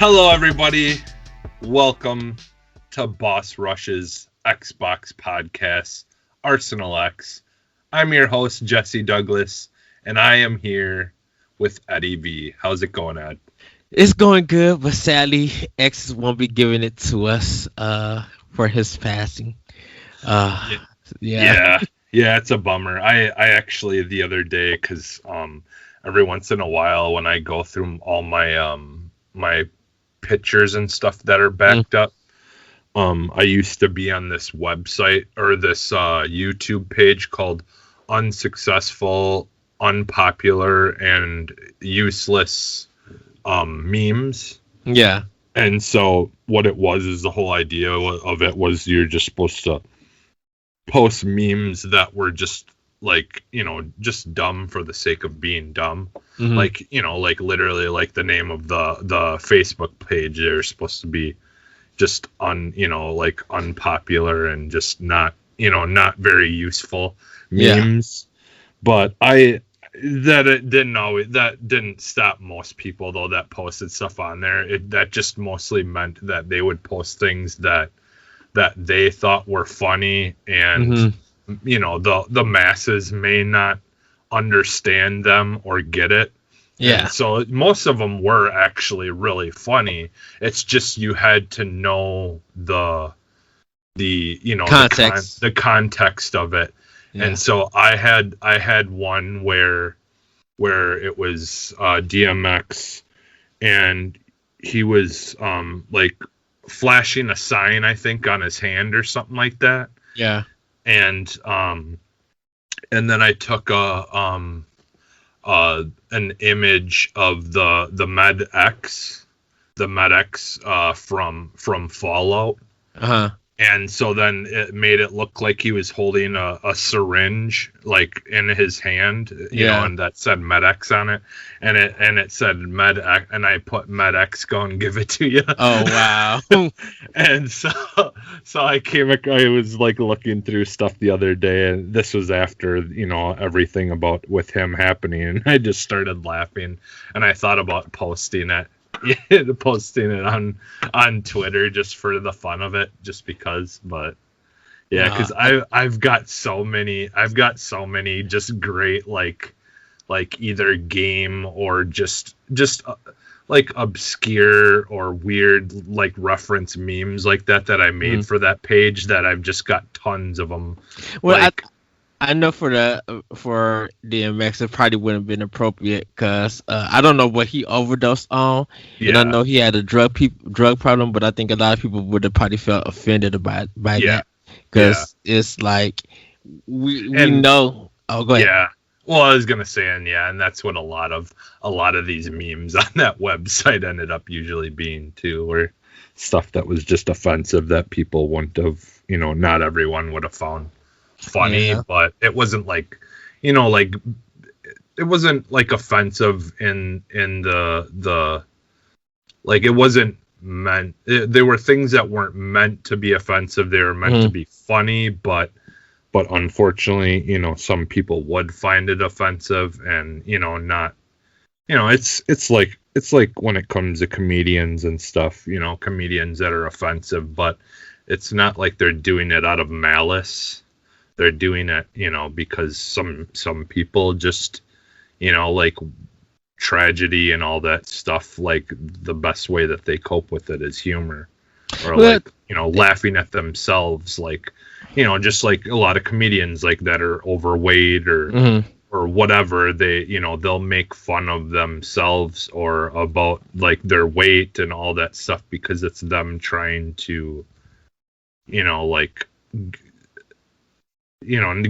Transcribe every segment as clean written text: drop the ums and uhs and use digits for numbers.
Hello, everybody. Welcome to Boss Rush's Xbox podcast, Arsenal X. I'm your host, Jesse Douglas, and I am here with Eddie V. How's it going, Ed? It's going good, but sadly, X won't be giving it to us for his passing. Uh, yeah. Yeah, it's a bummer. I actually the other day, because every once in a while when I go through all my my pictures and stuff that are backed up, I used to be on this website or this YouTube page called Unsuccessful, Unpopular, and Useless Memes. Yeah. And so what it was is the whole idea of it was you're just supposed to post memes that were just like, just dumb for the sake of being dumb. Mhm. Like literally like the name of the Facebook page, they're supposed to be just unpopular and just not very useful memes. But that didn't stop most people though that posted stuff on there. That just mostly meant that they would post things that they thought were funny, and the masses may not understand them or get it. Yeah. And so most of them were actually really funny. It's just you had to know the Context. the context of it. Yeah. And so I had one where it was DMX, and he was like flashing a sign, I think, on his hand or something like that. Yeah. And then I took an image of the Med X from Fallout. Uh-huh. And so then it made it look like he was holding a syringe like in his hand, and that said MedX on it, and it said MedX, and I put MedX, go and give it to you. Oh wow. And so I was like looking through stuff the other day, and this was after everything about with him happening, and I just started laughing, and I thought about posting it on Twitter just for the fun of it, just because. But yeah, because I've got so many just great like either game or just like obscure or weird like reference memes like that I made for that page, that I've just got tons of them. Well, I know for DMX it probably wouldn't have been appropriate because I don't know what he overdosed on. Yeah. And I know he had a drug problem, but I think a lot of people would have probably felt offended by that, because it's like we know. Oh, go ahead. Yeah. Well, I was gonna say, and that's what a lot of these memes on that website ended up usually being too, or stuff that was just offensive that people wouldn't have, not everyone would have found funny, but it wasn't like, like it wasn't like offensive in the like, it wasn't meant. There were things that weren't meant to be offensive. They were meant to be funny, but unfortunately, some people would find it offensive, and not. It's like when it comes to comedians and stuff. Comedians that are offensive, but it's not like they're doing it out of malice. They're doing it, because some people just, like tragedy and all that stuff, like the best way that they cope with it is humor, or laughing at themselves, like, just like a lot of comedians like that are overweight or whatever, they, they'll make fun of themselves or about like their weight and all that stuff, because it's them trying to, like,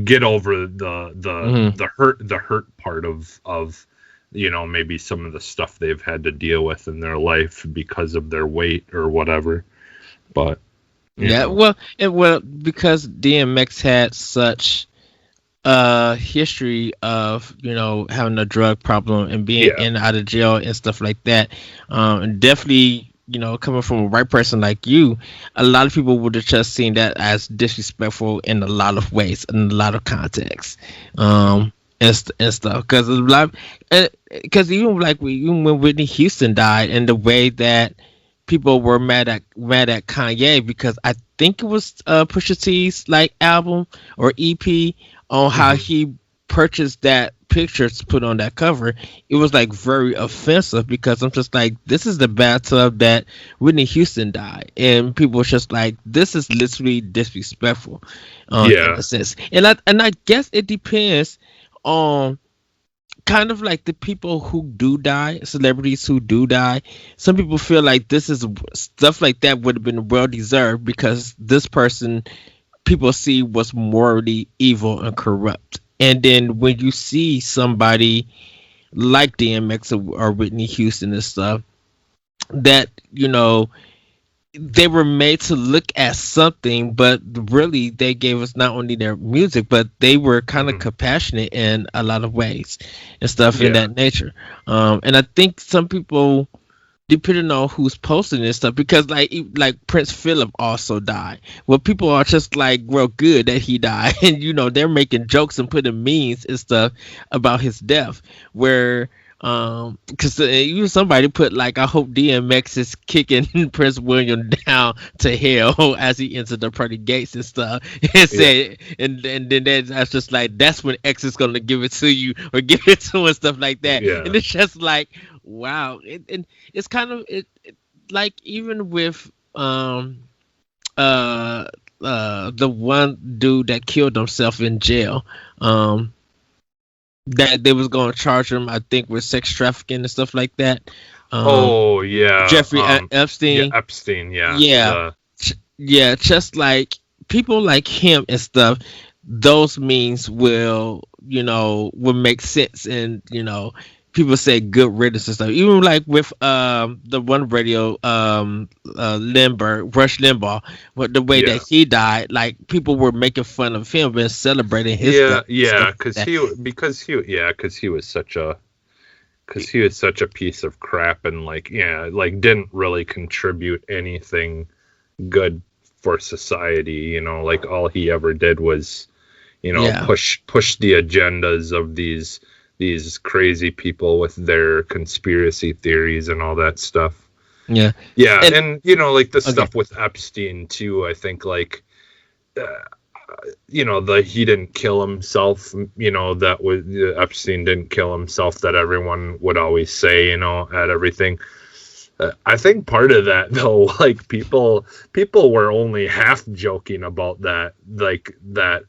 get over the hurt part of maybe some of the stuff they've had to deal with in their life because of their weight or whatever. But well, because DMX had such history of having a drug problem and being in and out of jail and stuff like that, and definitely coming from a white person like you, a lot of people would have just seen that as disrespectful in a lot of ways, in a lot of contexts, and stuff. Because even when Whitney Houston died, and the way that people were mad at Kanye because I think it was Pusha T's like album or EP on how he purchased that picture to put on that cover. It was like very offensive because I'm just like, this is the bathtub that Whitney Houston died, and people were just like, this is literally disrespectful, in a sense. And I guess it depends on kind of like the people who do die, celebrities who do die. Some people feel like this is stuff like that would have been well deserved because this person people see was morally evil and corrupt. And then when you see somebody like DMX or Whitney Houston and stuff, that, you know, they were made to look at something, but really they gave us not only their music, but they were kind of compassionate in a lot of ways and stuff in that nature. And I think some people, depending on who's posting this stuff, because like Prince Philip also died. Well, people are just like, well, good that he died, and you know they're making jokes and putting memes and stuff about his death. Where because even somebody put like, I hope DMX is kicking Prince William down to hell as he enters the pearly gates and stuff, and said, and then that's just like, that's when X is gonna give it to you or give it to him and stuff like that. And it's just like, wow. And it's kind of like, even with the one dude that killed himself in jail, that they was going to charge him, I think, with sex trafficking and stuff like that. Jeffrey Epstein. Yeah, Epstein, yeah, just like people like him and stuff, those memes will make sense, and people say good riddance and stuff. Even like with the one radio Rush Limbaugh, but the way that he died, like people were making fun of him and celebrating his stuff. Because he was such a piece of crap, and like didn't really contribute anything good for society. Like all he ever did was push the agendas of these crazy people with their conspiracy theories and all that stuff. And like the stuff with Epstein too, I think like he didn't kill himself, that was Epstein didn't kill himself, that everyone would always say, at everything. I think part of that though, like people were only half joking about that, like that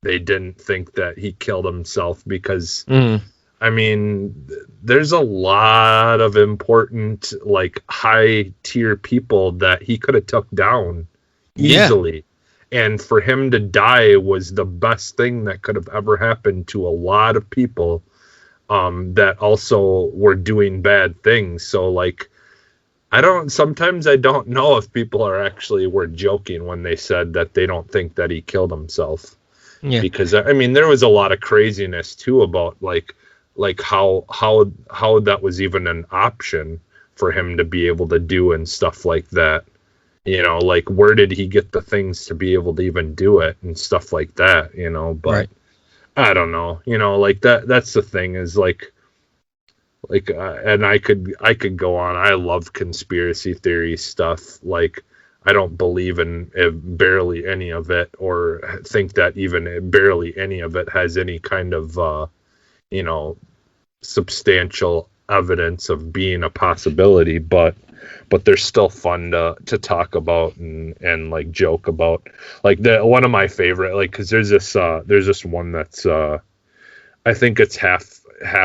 they didn't think that he killed himself, because I mean, there's a lot of important, like high tier people that he could have took down easily. And for him to die was the best thing that could have ever happened to a lot of people that also were doing bad things. So like, sometimes I don't know if people were joking when they said that they don't think that he killed himself. Because I mean, there was a lot of craziness too about like how that was even an option for him to be able to do and stuff like that. Like where did he get the things to be able to even do it and stuff like that, but I don't know, like that's the thing is like and I could go on. I love conspiracy theory stuff. Like I don't believe in barely any of it, or think that even barely any of it has any kind of, substantial evidence of being a possibility. But they're still fun to talk about and like joke about. Like one of my favorite, like, because there's this one that's I think it's half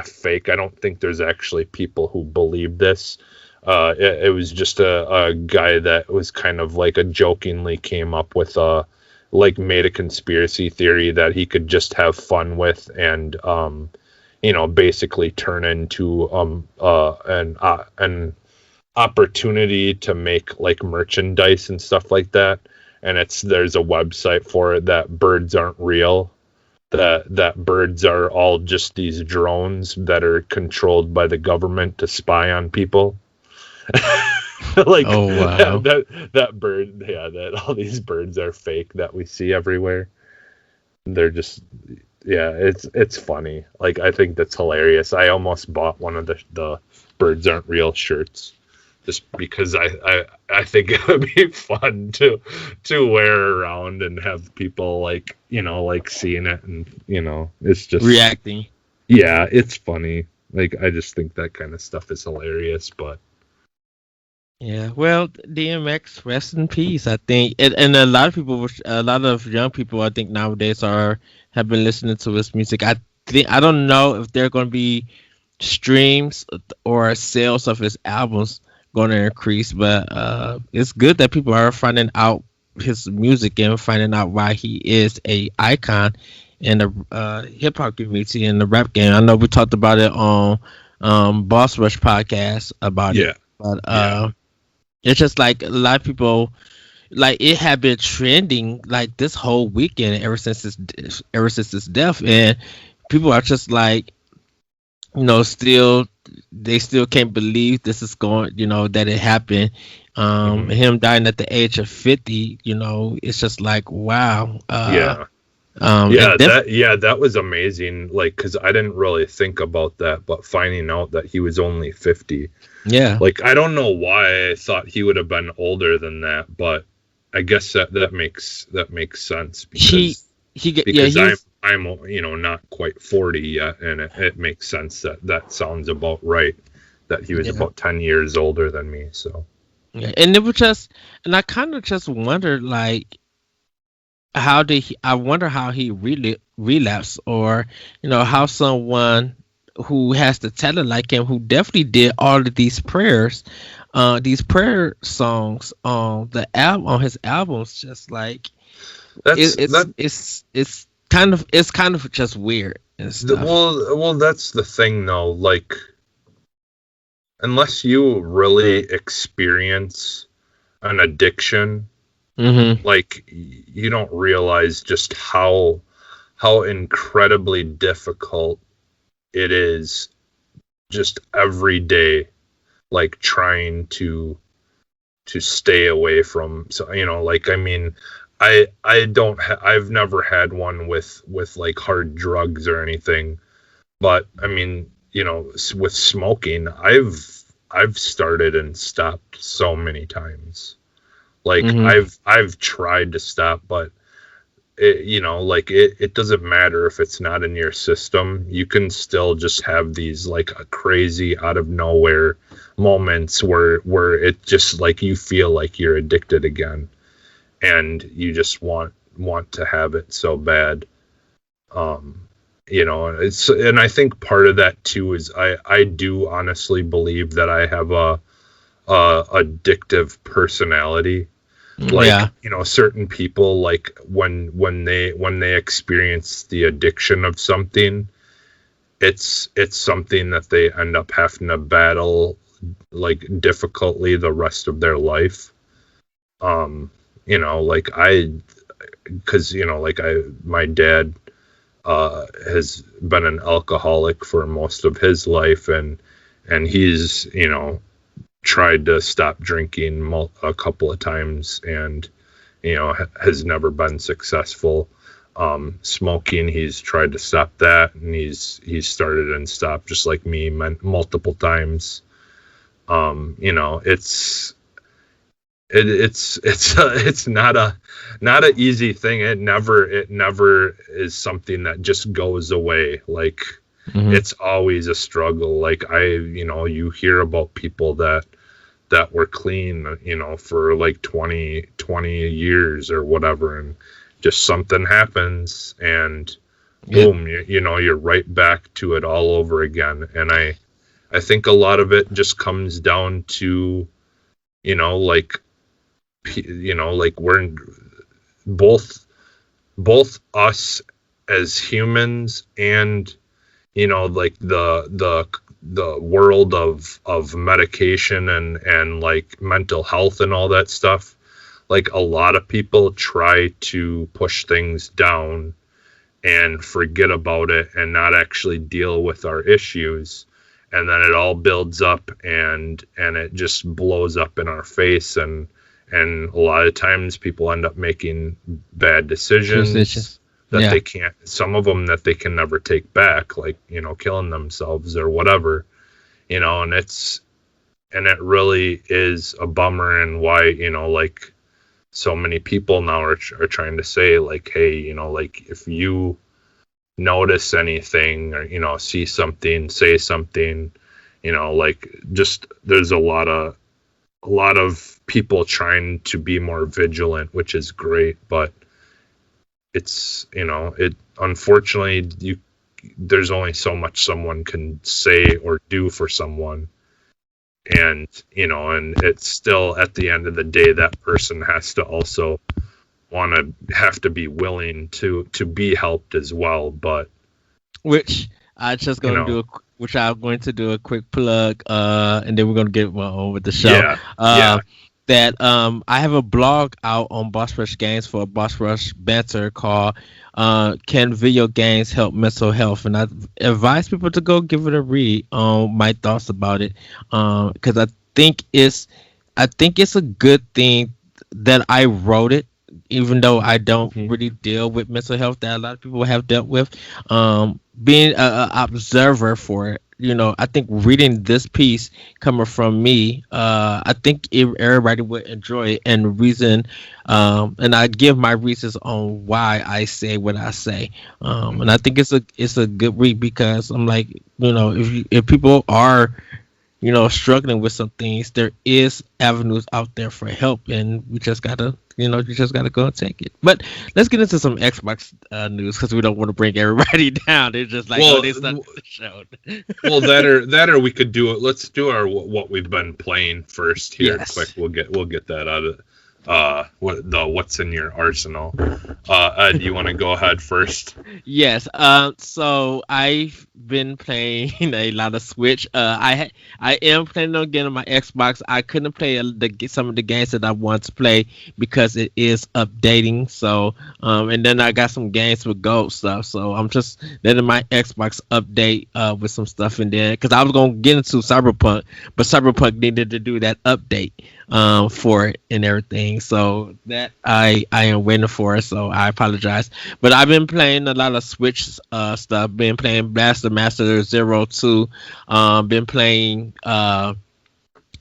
fake. I don't think there's actually people who believe this. It was just a guy that was kind of like jokingly came up with made a conspiracy theory that he could just have fun with and basically turn into an opportunity to make like merchandise and stuff like that. And there's a website for it, that birds aren't real. That birds are all just these drones that are controlled by the government to spy on people. Like, oh wow, that bird, that all these birds are fake that we see everywhere. They're just, it's funny. Like I think that's hilarious. I almost bought one of the birds aren't real shirts. just because I think it would be fun to wear around and have people like, like seeing it, and it's just reacting. Yeah, it's funny. Like, I just think that kind of stuff is hilarious. But yeah, well, DMX, rest in peace. I think, and a lot of young people, I think nowadays have been listening to his music. I don't know if they're going to be streams or sales of his albums going to increase, but it's good that people are finding out his music and finding out why he is a icon in the hip hop community and the rap game. I know we talked about it on Boss Rush podcast about it, but it's just like a lot of people, like, it had been trending like this whole weekend ever since his death, and people are just like, they still can't believe this is going, that it happened. Him dying at the age of 50, it's just like, wow. That was amazing. Like, because I didn't really think about that, but finding out that he was only 50. Yeah. Like, I don't know why I thought he would have been older than that, but I guess that makes sense because I'm not quite 40 yet, and it makes sense that sounds about right, that he was about 10 years older than me. So yeah, and it was just, and I kind of just wondered, like, I wonder how he really relapsed, or how someone who has the talent like him, who definitely did all of these prayer songs on his albums, just like it's kind of just weird and stuff. Well, that's the thing though. Like, unless you really experience an addiction, like, you don't realize just how incredibly difficult it is just every day, like, trying to stay away from. So, like, I mean, I've never had one with like hard drugs or anything, but I mean, with smoking, I've started and stopped so many times. Like, I've tried to stop, but it doesn't matter if it's not in your system. You can still just have these like a crazy out of nowhere moments where it just, like, you feel like you're addicted again, and you just want to have it so bad. And I think part of that too is I do honestly believe that I have a addictive personality. Like, certain people, like, when they experience the addiction of something, it's something that they end up having to battle, like, difficultly the rest of their life. Like, my dad has been an alcoholic for most of his life, and he's tried to stop drinking a couple of times, and has never been successful. Smoking, he's tried to stop that, and he's started and stopped, just like me, multiple times. It's not an easy thing. It never is something that just goes away. Like, it's always a struggle. Like, you hear about people that were clean, for like 20 years or whatever, and just something happens, and boom, you're right back to it all over again. And I think a lot of it just comes down to, like we're both us as humans, and like the world of medication and like mental health and all that stuff. Like, a lot of people try to push things down and forget about it and not actually deal with our issues, and then it all builds up and it just blows up in our face, and a lot of times people end up making bad decisions that they can't, some of them that they can never take back, like, killing themselves or whatever, and it's And it really is a bummer, and why, like, so many people now are trying to say, like, hey, like, if you notice anything, or see something, say something, like, just there's a lot of people trying to be more vigilant, which is great, but it's, it, unfortunately, there's only so much someone can say or do for someone. And, and it's still, at the end of the day, that person has to also have to be willing to be helped as well. But which I'm going to do a quick plug, and then we're gonna get on with the show. Yeah. That I have a blog out on Boss Rush Games for Boss Rush Banter called "Can Video Games Help Mental Health?" And I advise people to go give it a read on my thoughts about it, because I think it's a good thing that I wrote it, even though I don't really deal with mental health that a lot of people have dealt with. Being an observer for it, I think reading this piece coming from me, I think everybody would enjoy it, and reason, and I give my reasons on why I say what I say, and I think it's a good read, because I'm like, if people are struggling with some things, there is avenues out there for help, and we just gotta, go and take it. But let's get into some Xbox news, because we don't want to bring everybody down. They're just like, they started the show. Well, that or we could do it. Let's do our what we've been playing first here. Yes. Quick, we'll get that out of what's in your arsenal. Ed, you want to go ahead first? Yes. So I've been playing a lot of Switch. I am planning on getting my Xbox. I couldn't play some of the games that I want to play because it is updating. So and then I got some games with gold stuff. So I'm just letting my Xbox update with some stuff in there, because I was gonna get into Cyberpunk, but Cyberpunk needed to do that update for it and everything. So that I am waiting for. So I apologize. But I've been playing a lot of Switch stuff. Been playing Blaster Master 02. Been playing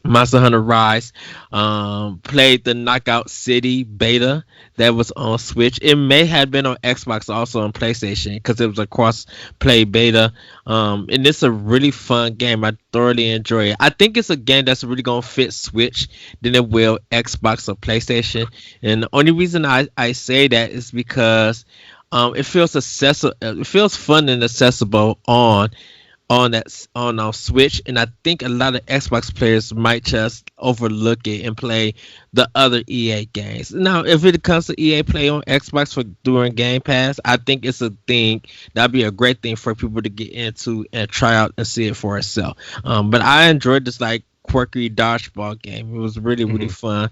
Monster Hunter Rise. Played the Knockout City beta that was on Switch. It may have been on Xbox also on PlayStation, because it was a cross-play beta. And it's a really fun game. I thoroughly enjoy it. I think it's a game that's really going to fit Switch than it will Xbox or PlayStation. And the only reason I say that is because it feels accessible. It feels fun and accessible on Switch, and I think a lot of Xbox players might just overlook it and play the other EA games. Now, if it comes to EA Play on Xbox for during Game Pass, I think it's a thing that'd be a great thing for people to get into and try out and see it for itself. But I enjoyed this like quirky dodgeball game. It was really really fun.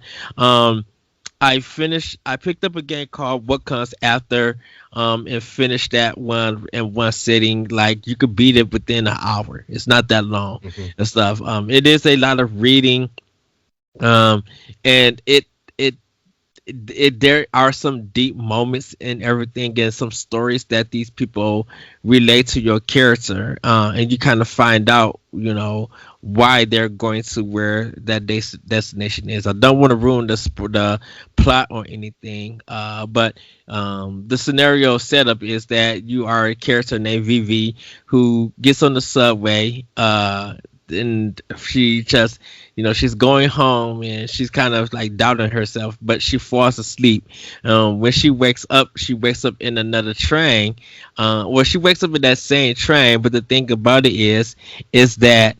I picked up a game called What Comes After, and finished that one in one sitting. Like, you could beat it within an hour. It's not that long and stuff. It is a lot of reading, and it there are some deep moments in everything, and some stories that these people relate to your character, and you kind of find out, why they're going to where that destination is. I don't want to ruin the plot or anything, but the scenario setup is that you are a character named Vivi who gets on the subway, and she just, she's going home, and she's kind of like doubting herself, but she falls asleep. When she wakes up in another train. She wakes up in that same train, but the thing about it is that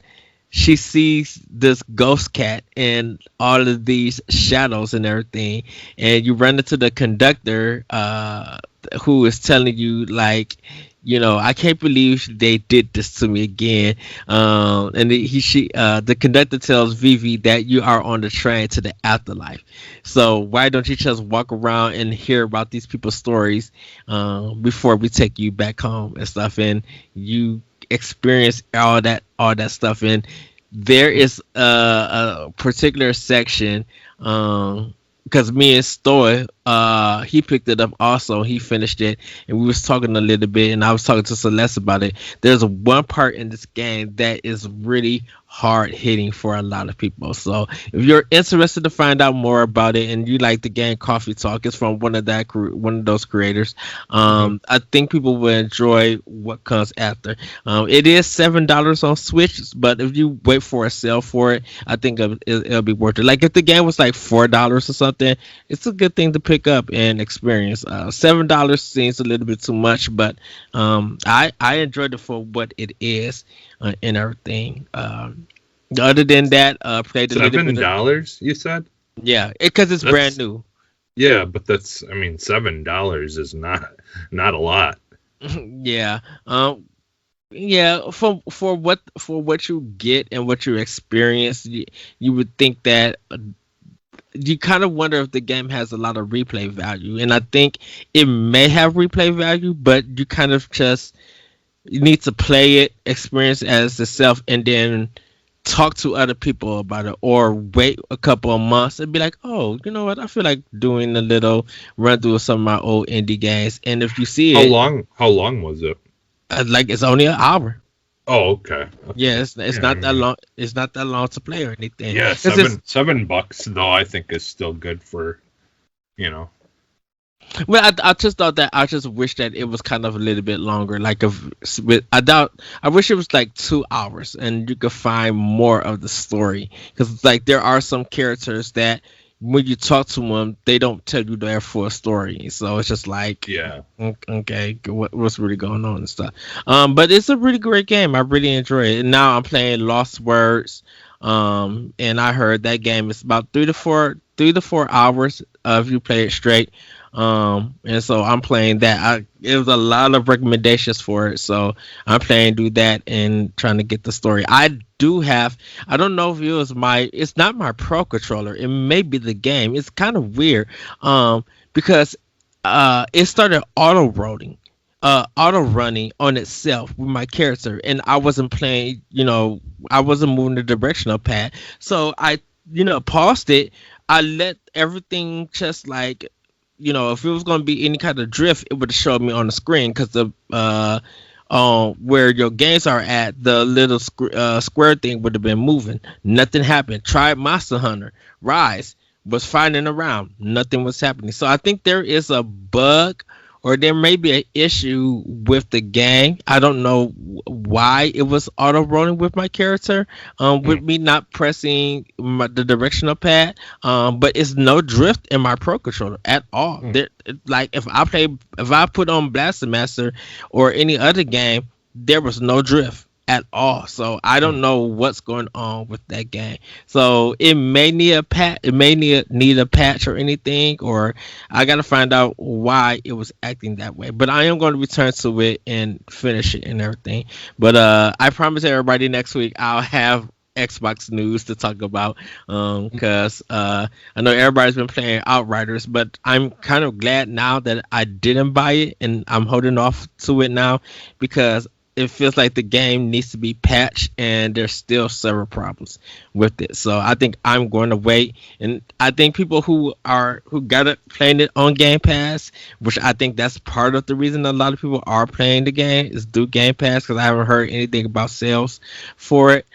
she sees this ghost cat and all of these shadows and everything, and you run into the conductor, who is telling you, like, I can't believe they did this to me again. And the conductor tells Vivi that you are on the train to the afterlife. So why don't you just walk around and hear about these people's stories before we take you back home and stuff, and you experience all that stuff. And there is a particular section, because me and Stoy, he picked it up also. He finished it, and we was talking a little bit, and I was talking to Celeste about it. There's one part in this game that is really hard hitting for a lot of people. So if you're interested to find out more about it and you like the game Coffee Talk, it's from one of those creators. I think people will enjoy what comes after. It is $7 on Switch, but if you wait for a sale for it, I think it'll be worth it. Like if the game was like $4 or something, it's a good thing to pick up and experience. $7 seems a little bit too much, but I enjoyed it for what it is and everything. Other than that, played a little bit. $7, you said? Yeah, because it's brand new. Yeah, but $7 is not a lot. Yeah. Yeah, for what you get and what you experience, you would think that you kind of wonder if the game has a lot of replay value, and I think it may have replay value, but you kind of just you need to play it, experience it as itself, and then talk to other people about it, or wait a couple of months and be like, oh, you know what, I feel like doing a little run through of some of my old indie games. And if you see it, how long was it? Like it's only an hour. Oh, okay. Yeah, it's not that long. It's not that long to play or anything. Yeah, $7 though I think is still good for, Well, I just thought that I just wish that it was kind of a little bit longer. Like I wish it was like 2 hours and you could find more of the story, because like there are some characters that when you talk to them, they don't tell you their full story. So it's just like, yeah, okay, what's really going on and stuff. But it's a really great game. I really enjoy it. And now I'm playing Lost Words. And I heard that game is about 3 to 4 hours if you play it straight. And so I'm playing that. It was a lot of recommendations for it, so I'm playing do that and trying to get the story. I don't know if it's not my Pro controller. It may be the game. It's kind of weird, because it started auto running on itself with my character, and I wasn't playing. I wasn't moving the directional pad, so I paused it. I let everything just like. If it was going to be any kind of drift, it would have showed me on the screen, because the where your games are at, the little square thing would have been moving. Nothing happened. Tried Monster Hunter Rise, was finding around. Nothing was happening. So I think there is a bug, or there may be an issue with the game. I don't know why it was auto rolling with my character, with me not pressing the directional pad. But it's no drift in my Pro controller at all. Like if I put on Blaster Master or any other game, there was no drift at all. So I don't know what's going on with that game. So it may need a patch. It may need a patch or anything, or I gotta find out why it was acting that way. But I am going to return to it and finish it and everything. But I promise everybody next week I'll have Xbox news to talk about, because I know everybody's been playing Outriders, but I'm kind of glad now that I didn't buy it and I'm holding off to it now, because it feels like the game needs to be patched and there's still several problems with it. So I think I'm going to wait, and I think people who got it playing it on Game Pass, which I think that's part of the reason a lot of people are playing the game, is through Game Pass, because I haven't heard anything about sales for it.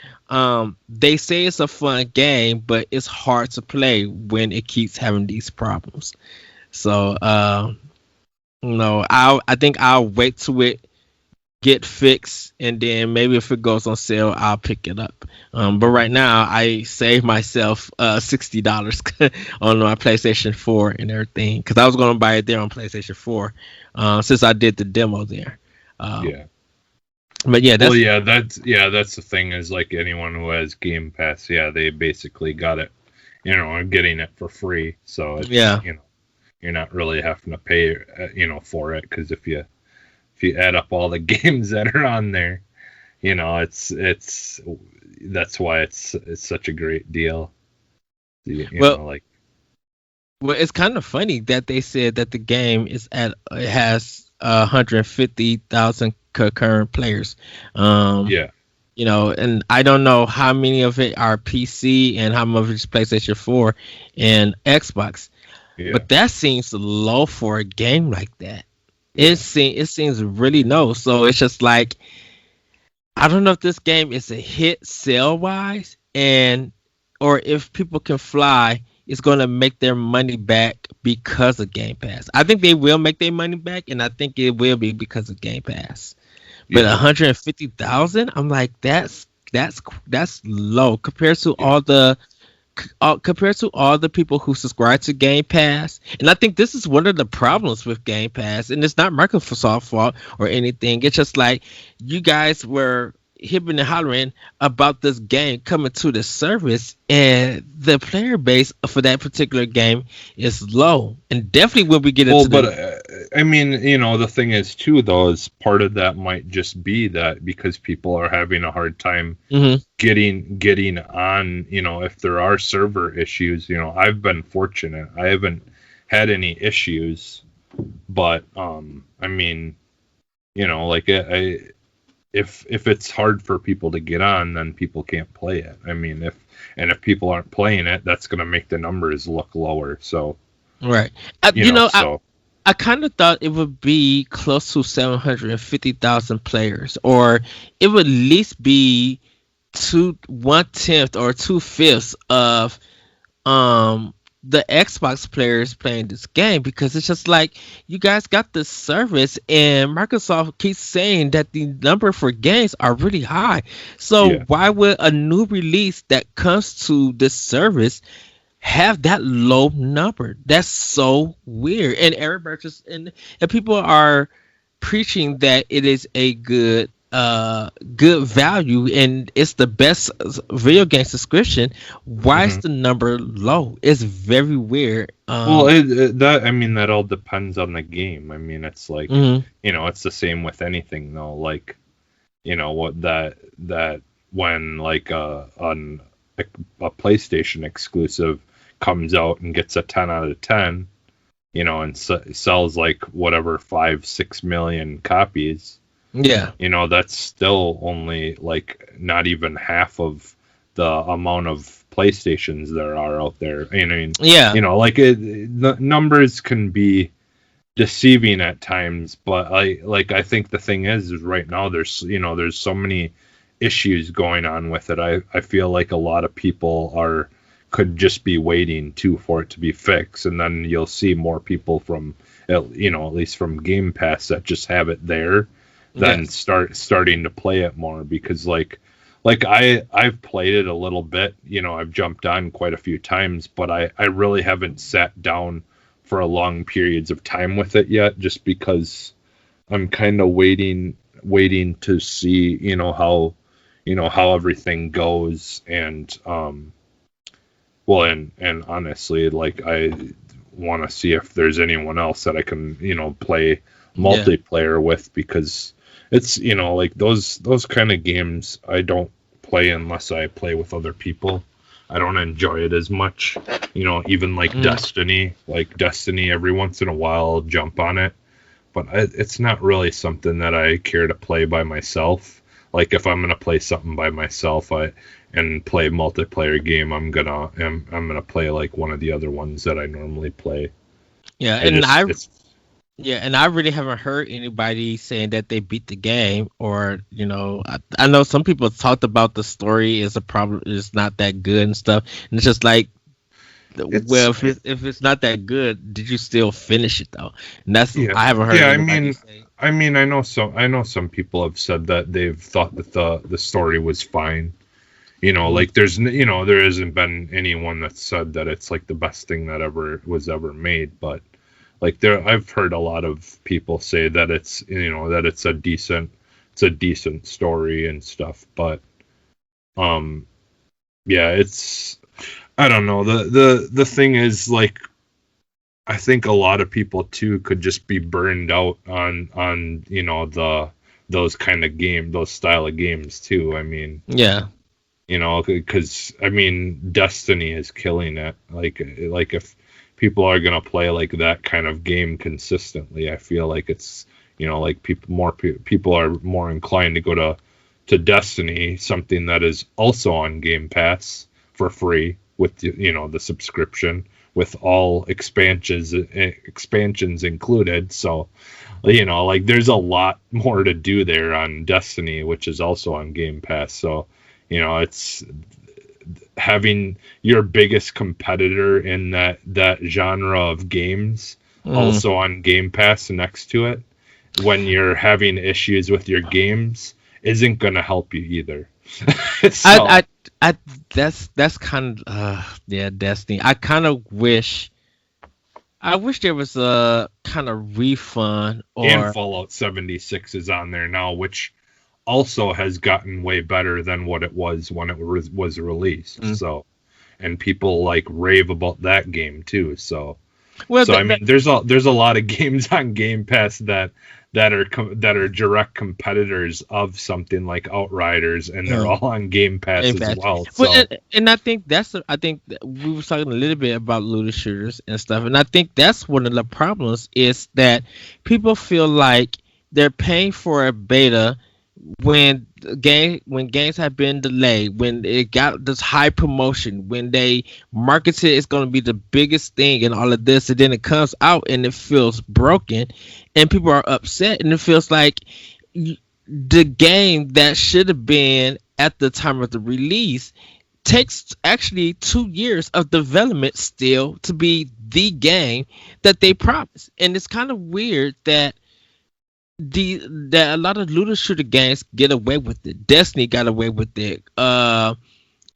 They say it's a fun game, but it's hard to play when it keeps having these problems. So I think I'll wait to it get fixed, and then maybe if it goes on sale, I'll pick it up. But right now I saved myself $60 on my PlayStation 4 and everything, because I was going to buy it there on PlayStation 4, since I did the demo there. Yeah. But yeah, that's the thing, is like anyone who has Game Pass, they basically got it, and getting it for free. So it's, you're not really having to pay, for it, because if you add up all the games that are on there, it's that's why it's such a great deal. Well, it's kind of funny that they said that the game has 150,000 concurrent players. And I don't know how many of it are PC and how much is PlayStation 4 and Xbox. Yeah. But that seems low for a game like that. It seems really low. So it's just like, I don't know if this game is a hit sale wise, and or if people can fly, it's going to make their money back because of Game Pass. I think they will make their money back, and I think it will be because of Game Pass. But Yeah. 150,000, I'm like, that's low compared to all the people who subscribe to Game Pass. And I think this is one of the problems with Game Pass. And it's not Microsoft's fault or anything. It's just like you guys were hipping and hollering about this game coming to the service, and the player base for that particular game is low. And definitely when we get into I mean, the thing is too, though, is part of that might just be that because people are having a hard time getting on, if there are server issues. I've been fortunate. I haven't had any issues, but I mean, like if it's hard for people to get on, then people can't play it. I mean, if people aren't playing it, that's going to make the numbers look lower. So, right. I kind of thought it would be close to 750,000 players, or it would at least be 1/10 or 2/5 of the Xbox players playing this game, because it's just like you guys got this service and Microsoft keeps saying that the number for games are really high. So why would a new release that comes to this service have that low number? That's so weird. And everybody and people are preaching that it is a good value and it's the best video game subscription. Why is the number low? It's very weird. That all depends on the game. I mean, it's like it's the same with anything though. Like, what that when like a PlayStation exclusive comes out and gets a 10 out of 10, and sells like whatever 5-6 million copies. Yeah. That's still only like not even half of the amount of PlayStations there are out there. I mean, the numbers can be deceiving at times, but I think the thing is right now there's so many issues going on with it. I feel like a lot of people could just be waiting for it to be fixed, and then you'll see more people from at least from Game Pass that just have it there. Then starting to play it more, because like I've played it a little bit, I've jumped on quite a few times, but I really haven't sat down for a long periods of time with it yet, just because I'm kind of waiting to see how everything goes, and and honestly, like I want to see if there's anyone else that I can play multiplayer with, because it's like those kind of games I don't play unless I play with other people. I don't enjoy it as much, even like Destiny every once in a while I'll jump on it, but it's not really something that I care to play by myself. Like if I'm gonna play something by myself and play a multiplayer game, I'm gonna play like one of the other ones that I normally play. And I really haven't heard anybody saying that they beat the game, or I know some people talked about the story is a problem, it's not that good and stuff, and it's just like, if it's not that good, did you still finish it though? And that's I haven't heard. I mean, I know some people have said that they've thought that the story was fine. Like there hasn't been anyone that said that it's like the best thing that was ever made, but like I've heard a lot of people say that it's it's a decent story and stuff, but it's, I don't know, the thing is, like, I think a lot of people too could just be burned out on those kind of those style of games too. I mean, because I mean Destiny is killing it. Like if people are gonna play like that kind of game consistently, I feel like it's like people are more inclined to go to Destiny, something that is also on Game Pass for free with the subscription with all expansions included. So you know, like there's a lot more to do there on Destiny, which is also on Game Pass. So, you know, it's having your biggest competitor in that genre of games also on Game Pass next to it when you're having issues with your games isn't going to help you either. So, I that's kind of yeah, Destiny. I wish there was a kind of refund and or Fallout 76 is on there now, which also has gotten way better than what it was when it was released. So, and people like rave about that game too. So, I mean, there's a lot of games on Game Pass that are direct competitors of something like Outriders, and they're all on Game Pass as well. So. Well, and I think I think that we were talking a little bit about looter shooters and stuff, and I think that's one of the problems is that people feel like they're paying for a beta when games have been delayed, when it got this high promotion, when they marketed it's going to be the biggest thing and all of this, and then it comes out and it feels broken and people are upset, and it feels like the game that should have been at the time of the release takes actually 2 years of development still to be the game that they promised. And it's kind of weird that a lot of looter shooter games get away with it. Destiny got away with it.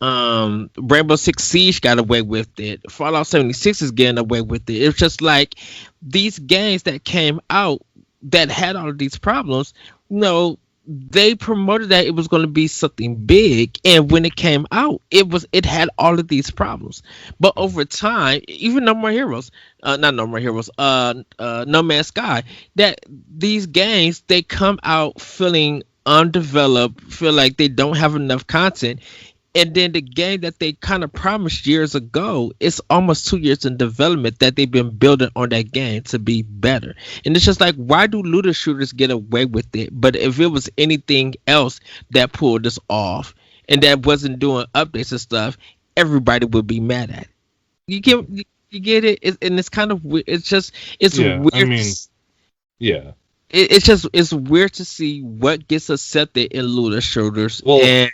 Rainbow Six Siege got away with it. Fallout 76 is getting away with it. It's just like these games that came out that had all of these problems, you know, they promoted that it was going to be something big, and when it came out, it had all of these problems. But over time, even No Man's Sky, that these games they come out feeling undeveloped, feel like they don't have enough content, and then the game that they kind of promised years ago, it's almost 2 years in development that they've been building on that game to be better. And it's just like, why do looter shooters get away with it? But if it was anything else that pulled this off and that wasn't doing updates and stuff, everybody would be mad at it. You get it? And it's kind of weird. It's weird. I mean, yeah. It's weird to see what gets accepted in looter shooters. Well, and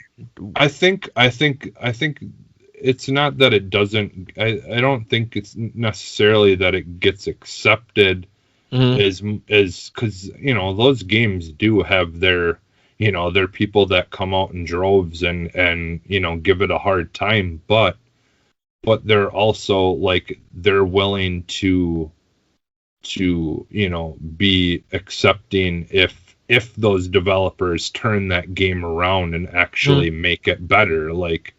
I think it's not that it doesn't. I don't think it's necessarily that it gets accepted as because you know those games do have their people that come out in droves and you know give it a hard time, but they're also like they're willing to you know be accepting if those developers turn that game around and actually make it better, like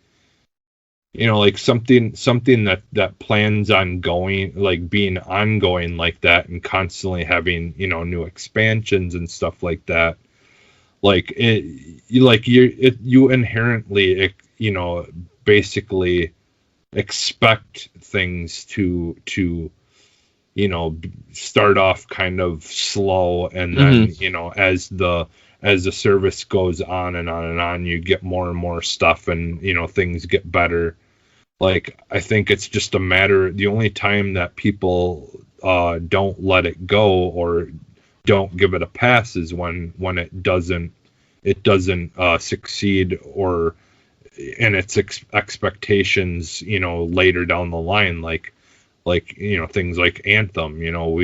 you know like something that plans on going like being ongoing like that and constantly having you know new expansions and stuff like that, like you inherently you know basically expect things to you know start off kind of slow, and then you know as the service goes on and on and on, you get more and more stuff, and you know things get better. Like I think it's just a matter, the only time that people don't let it go or don't give it a pass is when it doesn't succeed or in its expectations, you know, later down the line, like you know things like Anthem, you know,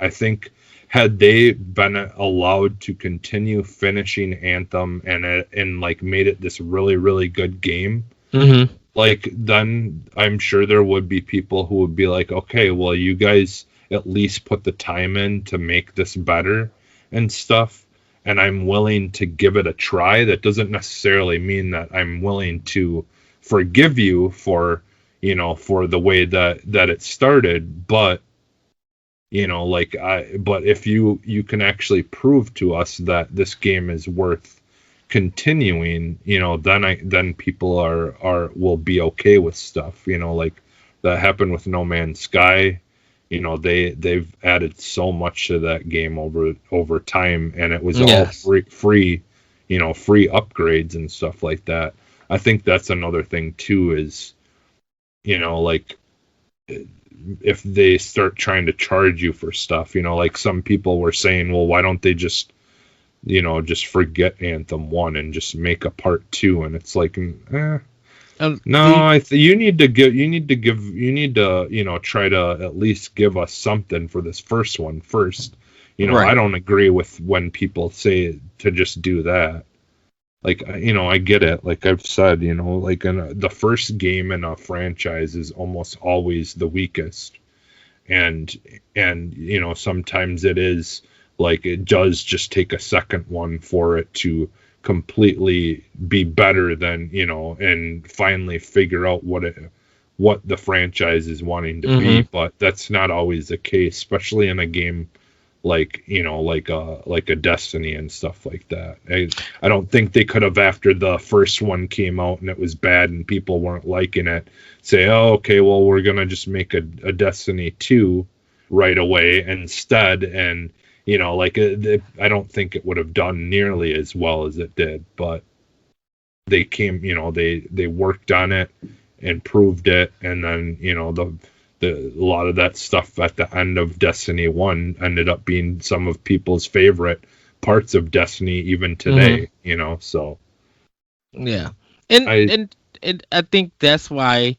I think had they been allowed to continue finishing Anthem and like made it this really really good game, like then I'm sure there would be people who would be like, okay, well you guys at least put the time in to make this better and stuff, and I'm willing to give it a try. That doesn't necessarily mean that I'm willing to forgive you for you know for the way that it started, but you know like but if you can actually prove to us that this game is worth continuing, you know, then people will be okay with stuff, you know, like that happened with No Man's Sky. You know, they've added so much to that game over time, and it was all free, you know, free upgrades and stuff like that. I think that's another thing too, is you know like if they start trying to charge you for stuff, like some people were saying, well, why don't they just just forget Anthem 1 and just make a part 2? And it's like, no, you need to try to at least give us something for this first one first. Right. I don't agree with when people say to just do that. Like, I get it. Like I've said, like the first game in a franchise is almost always the weakest. And sometimes it is like, it does just take a second one for it to completely be better than, and finally figure out what the franchise is wanting to be. But that's not always the case, especially in a game like a Destiny and stuff like that. I don't think they could have, after the first one came out and it was bad and people weren't liking it, say, oh, okay, well, we're gonna just make a Destiny 2 right away instead. And I don't think it would have done nearly as well as it did. But they came, they worked on it, improved it, and then a lot of that stuff at the end of Destiny 1 ended up being some of people's favorite parts of Destiny even today, so. Yeah. And I think that's why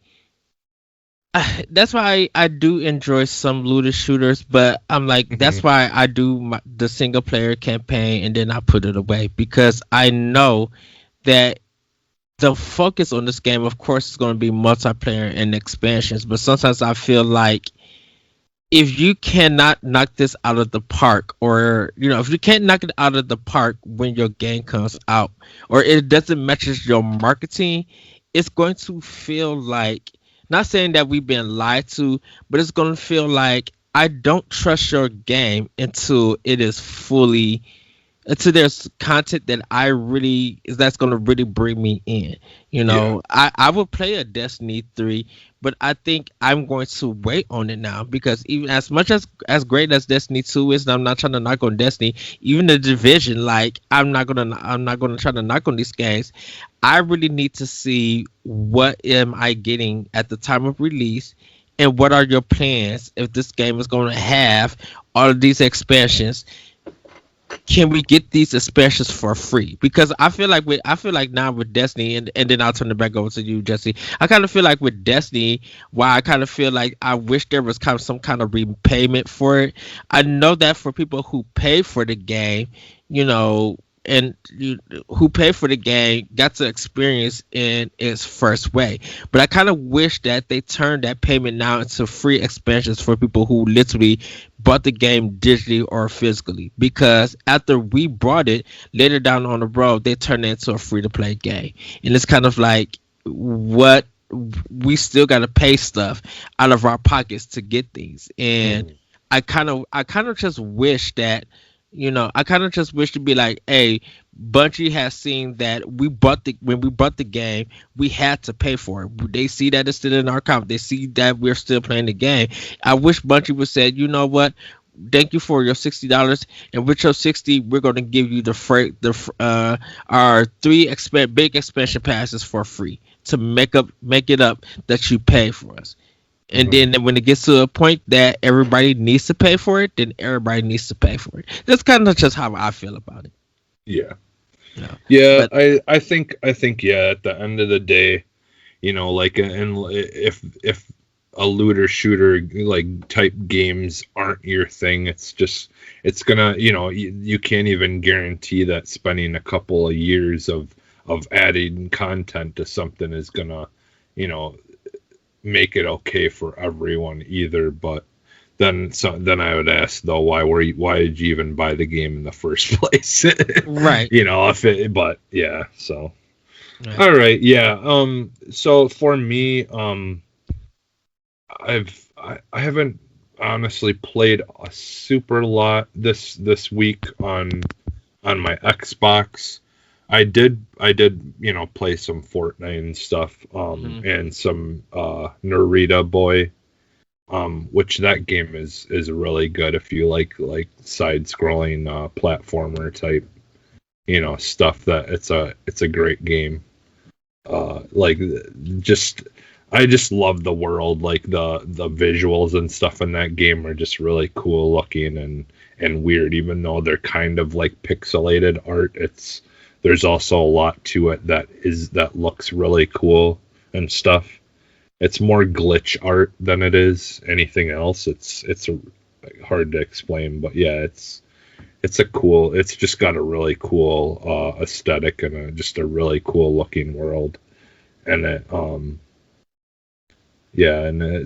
I do enjoy some looter shooters, but I'm like, that's why I do the single player campaign and then I put it away, because I know that the focus on this game, of course, is going to be multiplayer and expansions. But sometimes I feel like if you cannot knock this out of the park, or if you can't knock it out of the park when your game comes out, or it doesn't match your marketing, it's going to feel like, not saying that we've been lied to, but it's going to feel like I don't trust your game until it is fully, until there's content that's going to really bring me in. I will play a Destiny 3, but I think I'm going to wait on it now, because even as much as great as Destiny 2 is, and I'm not trying to knock on Destiny, even the Division, like I'm not going to try to knock on these games. I really need to see what am I getting at the time of release, and what are your plans if this game is going to have all of these expansions. Can we get these expansions for free? Because I feel like now with Destiny, and then I'll turn it back over to you, Jesse. I kind of feel like with Destiny, why I kind of feel like I wish there was kind of some kind of repayment for it. I know that for people who pay for the game, who pay for the game got to experience in its first way. But I kind of wish that they turned that payment now into free expansions for people who literally bought the game digitally or physically. Because after we bought it, later down on the road, they turned it into a free-to-play game. And it's kind of like, what, we still got to pay stuff out of our pockets to get these. And I kind of just wish that, I kind of just wish to be like, hey, Bungie has seen that when we bought the game, we had to pay for it. They see that it's still in our account. They see that we're still playing the game. I wish Bungie would say, you know what? Thank you for your $60, and with your $60, we're going to give you our 3 big expansion passes for free to make it up that you pay for us. And then when it gets to a point that everybody needs to pay for it, then everybody needs to pay for it. That's kind of just how I feel about it. Yeah. Yeah, but I think yeah, at the end of the day, like, and if a looter shooter like type games aren't your thing, it's gonna, you can't even guarantee that spending a couple of years of adding content to something is gonna, make it okay for everyone either. But then I would ask, though, why did you even buy the game in the first place? Right. But yeah, so right. All right, yeah. So for me, I haven't honestly played a super lot this week on my Xbox. I did play some Fortnite and stuff, and some Narita Boy, which that game is really good if you like side scrolling platformer type stuff. That it's a great game. I just love the world. Like the visuals and stuff in that game are just really cool looking and weird. Even though they're kind of like pixelated art, there's also a lot to it that looks really cool and stuff. It's more glitch art than it is anything else. It's hard to explain, but yeah, it's just got a really cool aesthetic and just a really cool looking world. And it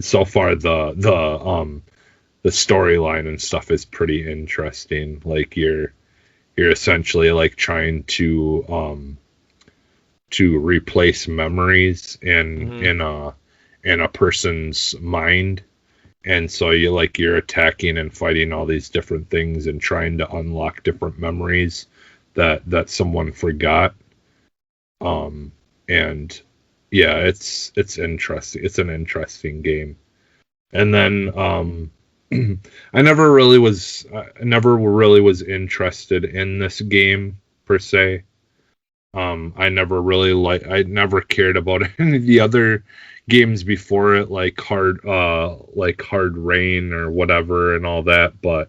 so far the storyline and stuff is pretty interesting. Like you're essentially like trying to replace memories in a person's mind. And so you're attacking and fighting all these different things and trying to unlock different memories that someone forgot. And yeah, it's interesting. It's an interesting game. And then I never really was interested in this game per se. I never cared about any of the other games before it, like Hard Rain or whatever and all that, but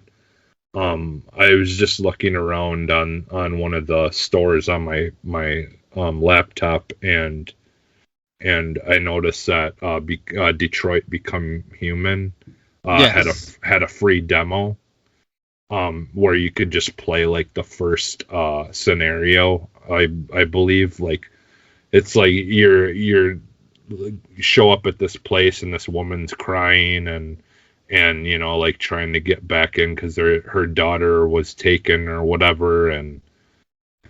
I was just looking around on one of the stores on my laptop, and I noticed that Detroit Become Human Yes. had a free demo where you could just play like the first scenario. I believe like it's like you show up at this place and this woman's crying and like trying to get back in because her daughter was taken or whatever, and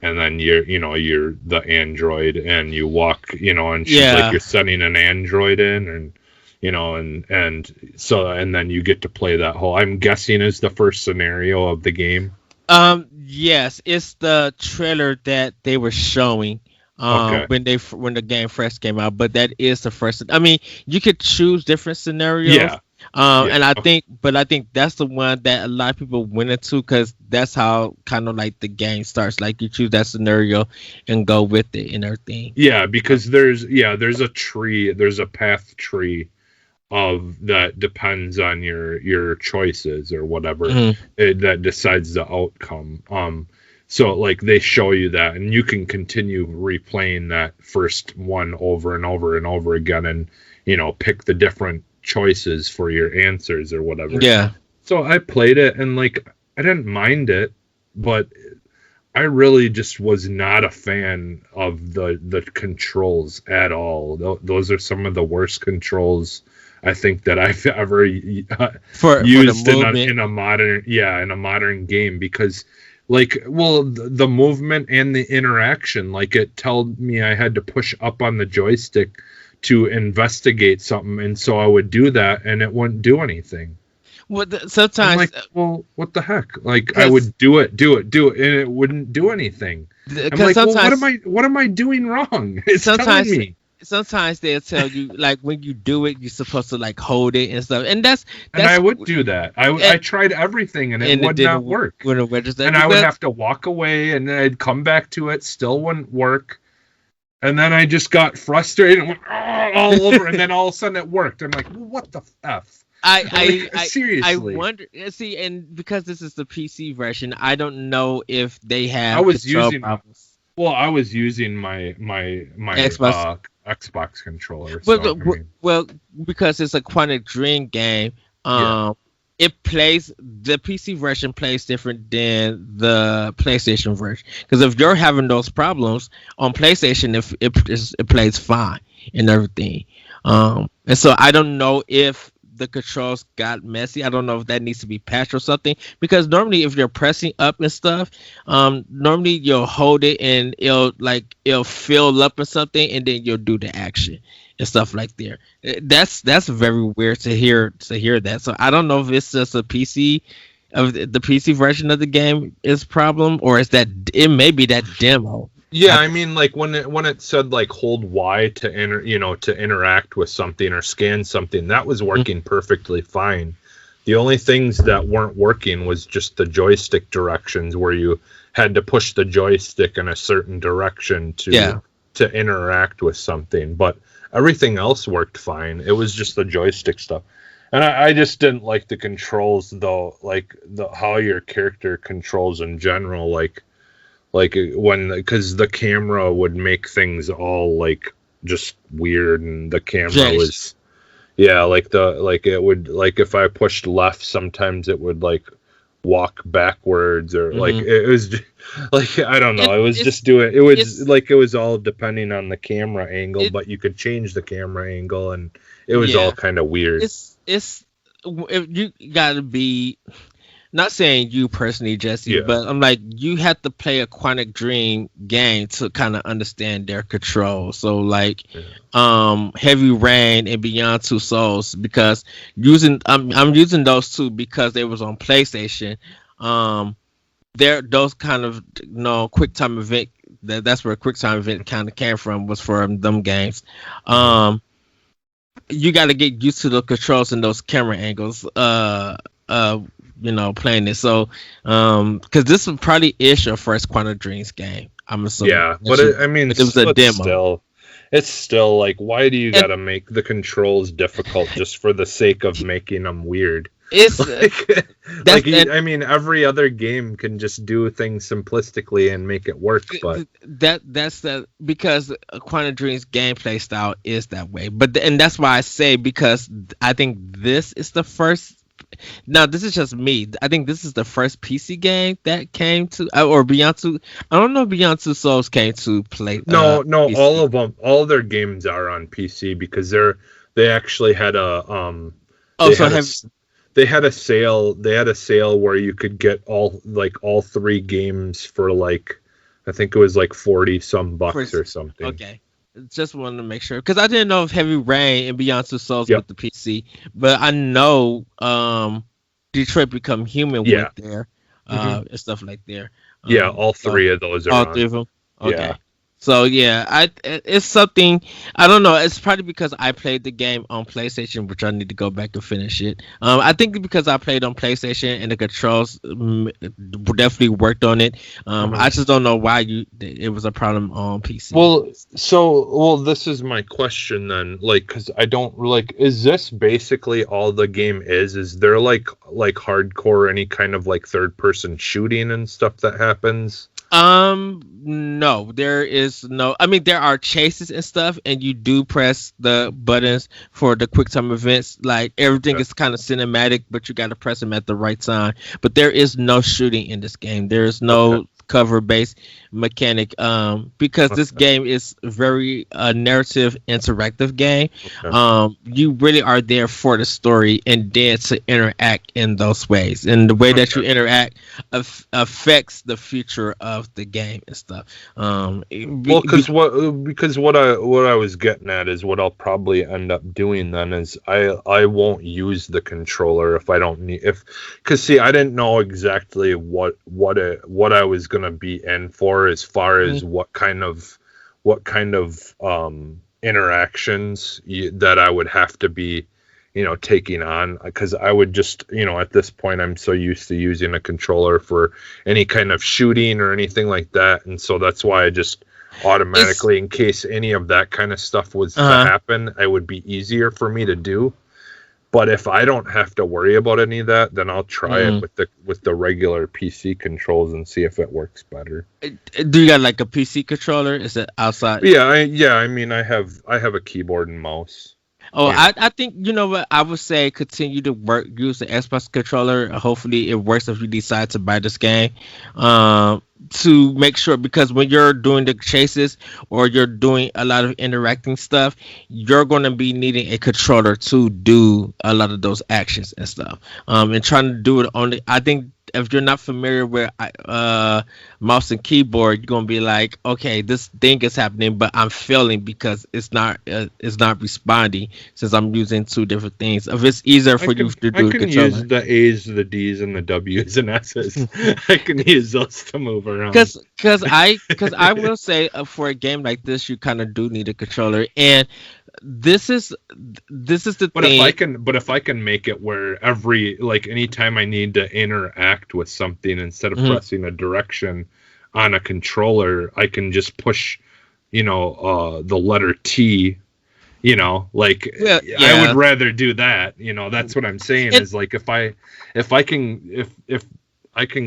then you're the android and you walk and she's like, you're sending an android in, and and then you get to play that whole, I'm guessing, is the first scenario of the game. Yes, it's the trailer that they were showing when the game first came out, but that is the first. I mean, you could choose different scenarios. Yeah. And I think that's the one that a lot of people went into, because that's how kind of like the game starts. Like you choose that scenario and go with it and everything. Yeah, because there's a path tree of that depends on your choices or whatever that decides the outcome. So like they show you that, and you can continue replaying that first one over and over and over again, and pick the different choices for your answers or whatever. Yeah. So I played it, and like I didn't mind it, but I really just was not a fan of the controls at all. Those are some of the worst controls I think that I've ever used in a modern game, because like, well, the movement and the interaction, like it told me I had to push up on the joystick to investigate something, and so I would do that and it wouldn't do anything. Well, sometimes I'm like, well, what the heck? Like I would do it, and it wouldn't do anything. I'm like, well, what am I doing wrong? It's telling me. Sometimes they'll tell you, like, when you do it, you're supposed to like hold it and stuff, and that's I would do that. I tried everything and it would not work. And I would have to walk away, and then I'd come back to it, still wouldn't work. And then I just got frustrated and went all over, and then all of a sudden it worked. I'm like, well, what the F? Seriously. I wonder. See, and because this is the PC version, I don't know if they have. I was using my Xbox controller. Well, because it's a Quantic Dream game, it plays, the PC version plays different than the PlayStation version. Because if you're having those problems on PlayStation, it plays fine and everything. And so I don't know if the controls got messy. I don't know if that needs to be patched or something, because normally if you're pressing up and stuff, normally you'll hold it and it'll fill up or something, and then you'll do the action and stuff like there. That's very weird to hear that. So I don't know if it's just a PC of the PC version of the game is problem, or is that it may be that demo. Yeah, I mean, like when it said like hold Y to interact with something or scan something, that was working perfectly fine. The only things that weren't working was just the joystick directions, where you had to push the joystick in a certain direction to to interact with something, but everything else worked fine. It was just the joystick stuff. And I just didn't like the controls though, like how your character controls in general, like because the camera would make things all like just weird, and the camera was it would, like, if I pushed left, sometimes it would like walk backwards, or like it was just, like, I don't know, it was all depending on the camera angle, but you could change the camera angle, and it was all kind of weird. If you gotta be, not saying you personally, Jesse, but I'm like, you have to play a Quantic Dream game to kind of understand their control. So like, Heavy Rain and Beyond Two Souls, because I'm using those two because they was on PlayStation. They're those kind of quick time event. That's where quick time event kind of came from, was for them games. You got to get used to the controls and those camera angles. Playing it. So, because this probably is your first Quantum Dreams game, I'm assuming. Yeah, but it was a demo. It's still like, why do you got to make the controls difficult just for the sake of making them weird? It's every other game can just do things simplistically and make it work, but that's because Quantum Dreams gameplay style is that way. And that's why I say, because I think this is the first. Now, this is just me. I think this is the first PC game that came to, or Beyond Two. I don't know if Beyond Two Souls came to play. No, PC. All of them, all their games are on PC, because they actually had a they had a sale. They had a sale where you could get all three games for like, I think it was like $40 or something. Okay. Just wanted to make sure, because I didn't know if Heavy Rain and Beyond Two Souls with the PC, but I know Detroit Become Human went there, and stuff like there. All three of those are all three of them. Okay. Yeah. So it's something, I don't know. It's probably because I played the game on PlayStation, which I need to go back and finish it. I think because I played on PlayStation and the controls definitely worked on it. I just don't know why it was a problem on PC. Well, this is my question then. Like, because I don't like. Is this basically all the game is? Is there like hardcore, any kind of like third person shooting and stuff that happens? No, there is no. I mean, there are chases and stuff, and you do press the buttons for the quick time events. Like, everything is kind of cinematic, but you got to press them at the right time. But there is no shooting in this game. There is no cover-based mechanic, because this game is very narrative interactive game. You really are there for the story and then to interact in those ways, and the way that you interact affects the future of the game and stuff. Because what I was getting at is, what I'll probably end up doing then is I won't use the controller if I don't need, because see, I didn't know exactly what I was gonna be in for, as far as what kind of interactions that I would have to be taking on, because I would just at this point, I'm so used to using a controller for any kind of shooting or anything like that, and so that's why I just automatically, in case any of that kind of stuff was to happen, it would be easier for me to do. But if I don't have to worry about any of that, then I'll try it with the regular PC controls and see if it works better. Do you got like a PC controller? Is it outside? I mean, I have a keyboard and mouse. Oh, yeah. I think, what I would say, continue to use the Xbox controller. Hopefully it works if you decide to buy this game. To make sure, because when you're doing the chases or you're doing a lot of interacting stuff, you're going to be needing a controller to do a lot of those actions and stuff. And trying to do it only, I think, if you're not familiar with mouse and keyboard, you're gonna be like, okay, this thing is happening, but I'm failing because it's not responding, since I'm using two different things. If it's easier for you to do, I can use the A's, the D's, and the W's and S's. I can use those to move around. Because I will say, for a game like this, you kind of do need a controller, and this is the thing. But if I can make it where anytime I need to interact with something, instead of pressing a direction on a controller, I can just push the letter T, like Well, I would yeah. rather do that. That's what I'm saying is like if I can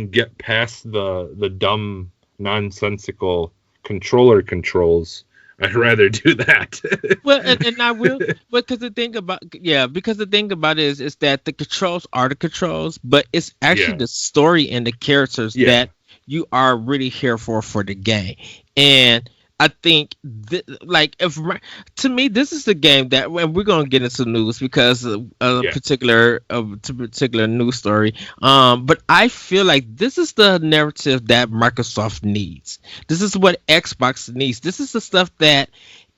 get past the dumb nonsensical controller controls, I'd rather do that. Well, and I will, because the thing about it is that the controls are the controls, but it's actually Yeah. the story and the characters Yeah. that you are really here for the game. And I think like to me this is the game that, and we're gonna get into news because of a Yeah. particular news story. But I feel like this is the narrative that Microsoft needs. This is what Xbox needs. This is the stuff that,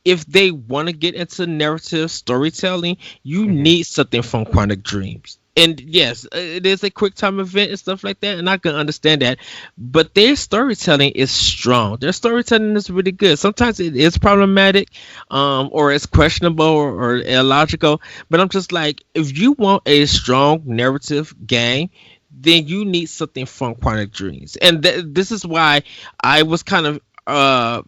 if they want to get into narrative storytelling, you need something from Quantic Dreams. And yes, it is a quick time event and stuff like that, and I can understand that. But their storytelling is strong. Their storytelling is really good. Sometimes it is problematic, or it's questionable or illogical. But I'm just like, if you want a strong narrative game, then you need something from Quantic Dreams. And this is why I was kind of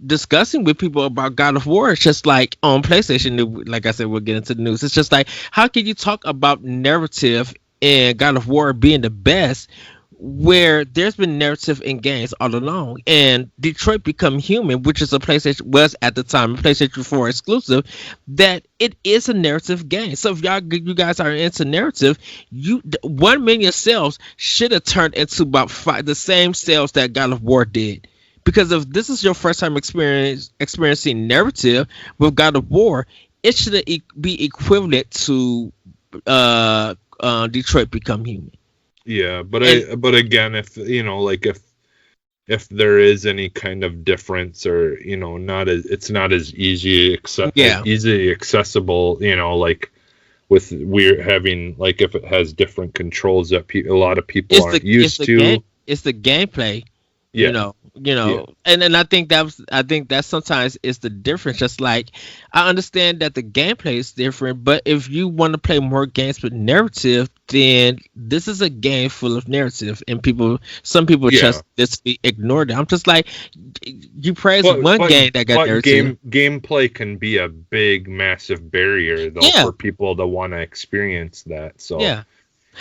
discussing with people about God of War. It's just like on PlayStation, like I said, we'll get into the news. It's just like, how can you talk about narrative and God of War being the best where there's been narrative in games all along? And Detroit Become Human, which is was at the time a PlayStation 4 exclusive, that it is a narrative game. So if you guys are into narrative, 1 million sales should have turned into about the same sales that God of War did. Because if this is your first time experiencing narrative with God of War, it should be equivalent to Detroit Become Human. Yeah, but again, if if there is any kind of difference, or it's not as easy easily accessible, like with we're having, like, if it has different controls that a lot of people aren't used to. It's the gameplay. Yeah. And I think that sometimes is the difference. Just like, I understand that the gameplay is different, but if you want to play more games with narrative, then this is a game full of narrative, and some people just ignore it. I'm just like, you praise one game that got narrative. Gameplay can be a big, massive barrier though for people to want to experience that. So yeah. I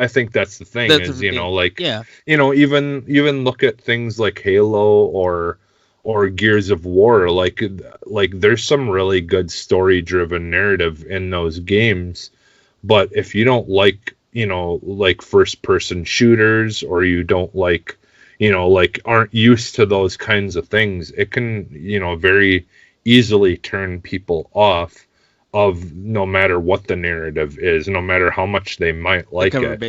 think that's the thing is, even look at things like Halo or Gears of War, like there's some really good story driven narrative in those games, but if you don't like first person shooters, or you don't aren't used to those kinds of things, it can very easily turn people off of, no matter what the narrative is, no matter how much they might like it,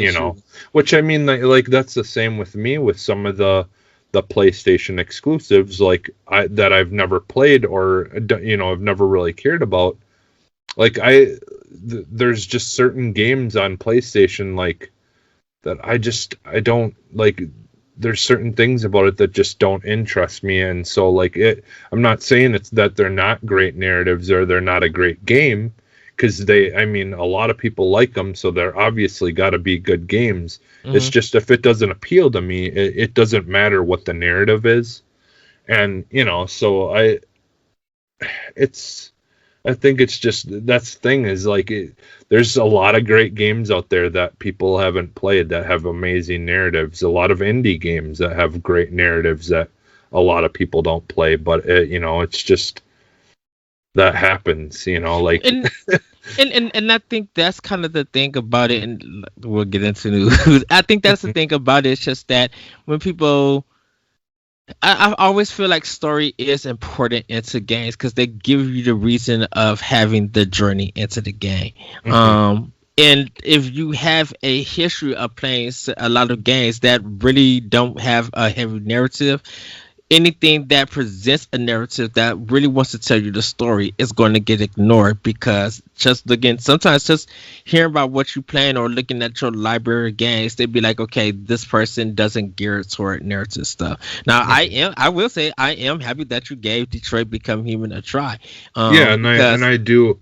which I mean, like that's the same with me with some of the PlayStation exclusives, that I've never played, or I've never really cared about. Like there's just certain games on PlayStation that I don't like. There's certain things about it that just don't interest me, and so I'm not saying it's that they're not great narratives or they're not a great game, because a lot of people like them, so they're obviously got to be good games. It's just, if it doesn't appeal to me, it doesn't matter what the narrative is, and so I think it's just, that's the thing is, there's a lot of great games out there that people haven't played that have amazing narratives. A lot of indie games that have great narratives that a lot of people don't play. But it's just, that happens. And I think that's kind of the thing about it. And we'll get into news. I think that's the thing about it. It's just that when people, I always feel like story is important into games because they give you the reason of having the journey into the game. And if you have a history of playing a lot of games that really don't have a heavy narrative, anything that presents a narrative that really wants to tell you the story is going to get ignored, because sometimes just hearing about what you playing or looking at your library of games, they'd be like, okay, this person doesn't gear toward narrative stuff. Now, I will say I am happy that you gave Detroit Become Human a try. I do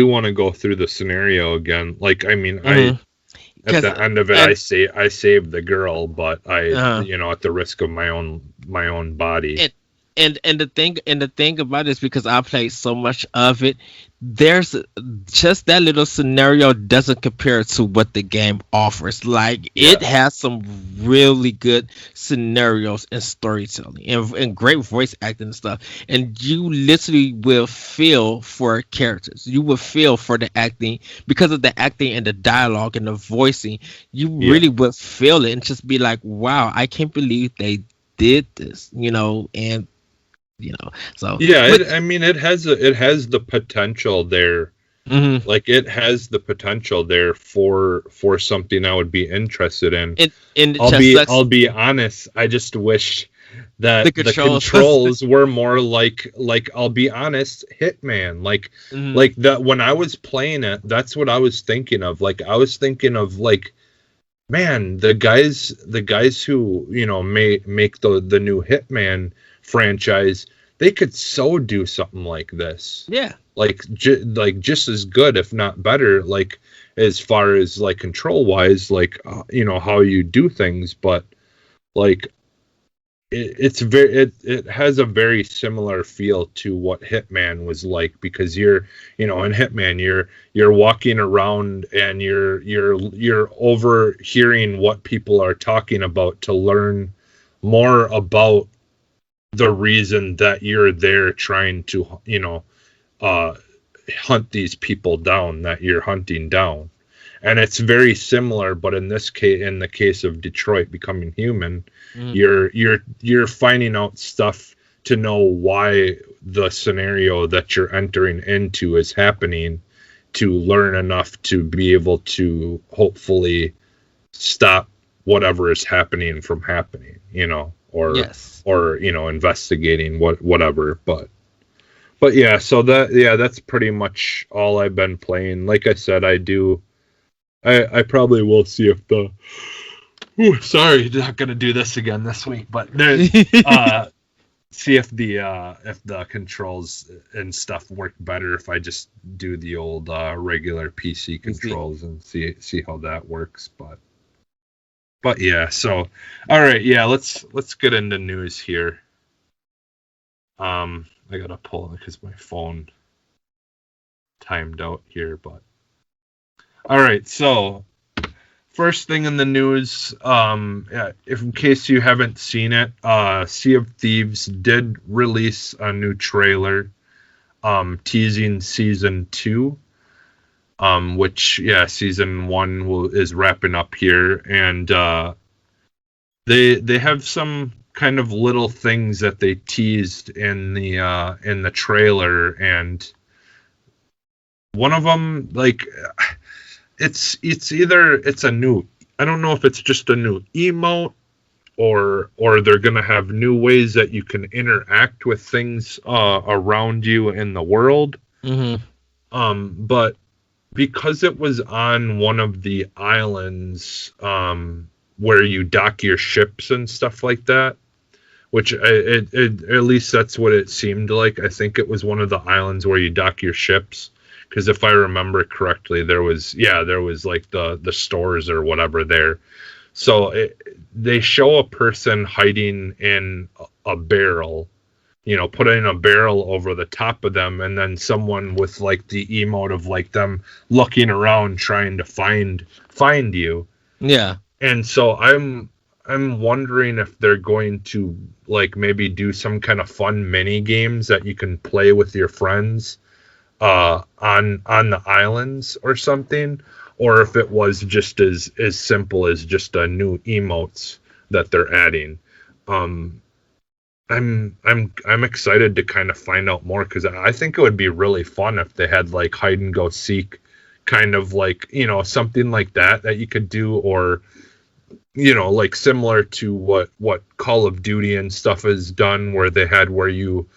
want to go through the scenario again. At the end of it, I saved the girl, but at the risk of my own body. And the thing about it is because I played so much of it, there's just that little scenario doesn't compare to what the game offers. Like it Yeah. has some really good scenarios and storytelling and great voice acting and stuff. And you literally will feel for characters. You will feel for the acting because of the acting and the dialogue and the voicing. You Yeah. really would feel it and just be like, wow, I can't believe they did this, and so Yeah, but I mean, it has the potential there. mhm. Like it has the potential there for something I would be interested in. And it just sucks. I'll be honest. I just wish that The the controls. controls were more like I'll be honest, Hitman. Mhm. Like that when I was playing it, that's what I was thinking of. Like I was thinking of like, man, the guys who, make the new Hitman franchise, they could so do something like this. Yeah. Like just as good, if not better, like as far as like control wise, like how you do things. But like it has a very similar feel to what Hitman was like, because you're, in Hitman you're walking around and you're overhearing what people are talking about to learn more about the reason that you're there trying to, uh hunt these people down that you're hunting down. And it's very similar, but in this case, in the case of Detroit Becoming Human, Mhm. you're finding out stuff to know why the scenario that you're entering into is happening, to learn enough to be able to hopefully stop whatever is happening from happening, or Yes. investigating whatever. But yeah, so that's pretty much all I've been playing. Like I said, I probably will see if sorry, not gonna do this again this week, but see if the controls and stuff work better if I just do the old regular PC controls and see how that works. But yeah, so all right, yeah, let's get into news here. I gotta pull it because my phone timed out here, but all right, so first thing in the news, yeah, if in case you haven't seen it, Sea of Thieves did release a new trailer, teasing season 2, which, yeah, season 1 is wrapping up here, and they have some kind of little things that they teased in the trailer, and one of them, like, it's either it's a new, I don't know if it's just a new emote, or they're gonna have new ways that you can interact with things around you in the world. Mhm. But because it was on one of the islands, where you dock your ships and stuff like that, which at least that's what it seemed like. I think it was one of the islands where you dock your ships, because if I remember correctly, there was like the stores or whatever there. So they show a person hiding in a barrel, putting a barrel over the top of them, and then someone with like the emote of like them looking around trying to find you. Yeah. And so I'm wondering if they're going to like maybe do some kind of fun mini games that you can play with your friends on the islands or something, or if it was just as simple as just a new emotes that they're adding. I'm excited to kind of find out more, because I think it would be really fun if they had like hide and go seek, kind of like, something like that you could do, or like similar to what Call of Duty and stuff has done, where they had where you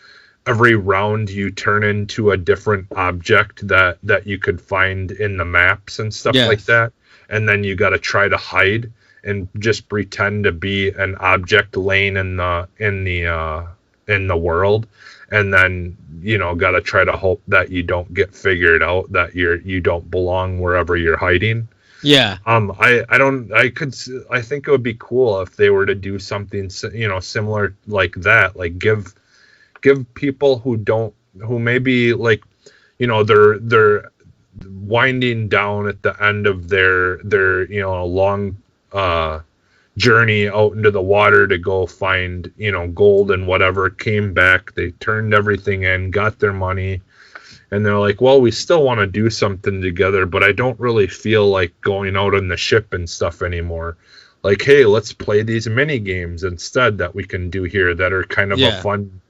every round you turn into a different object that you could find in the maps and stuff like Yes. that, and then you got to try to hide and just pretend to be an object laying in the world, and then got to try to hope that you don't get figured out, that you don't belong wherever you're hiding. Yeah. I think it would be cool if they were to do something similar like that, like give give people who maybe like, they're winding down at the end of their long journey out into the water to go find gold and whatever, came back, they turned everything in, got their money, and they're like, well, we still want to do something together, but I don't really feel like going out on the ship and stuff anymore. Like, hey, let's play these mini games instead that we can do here that are kind of a fun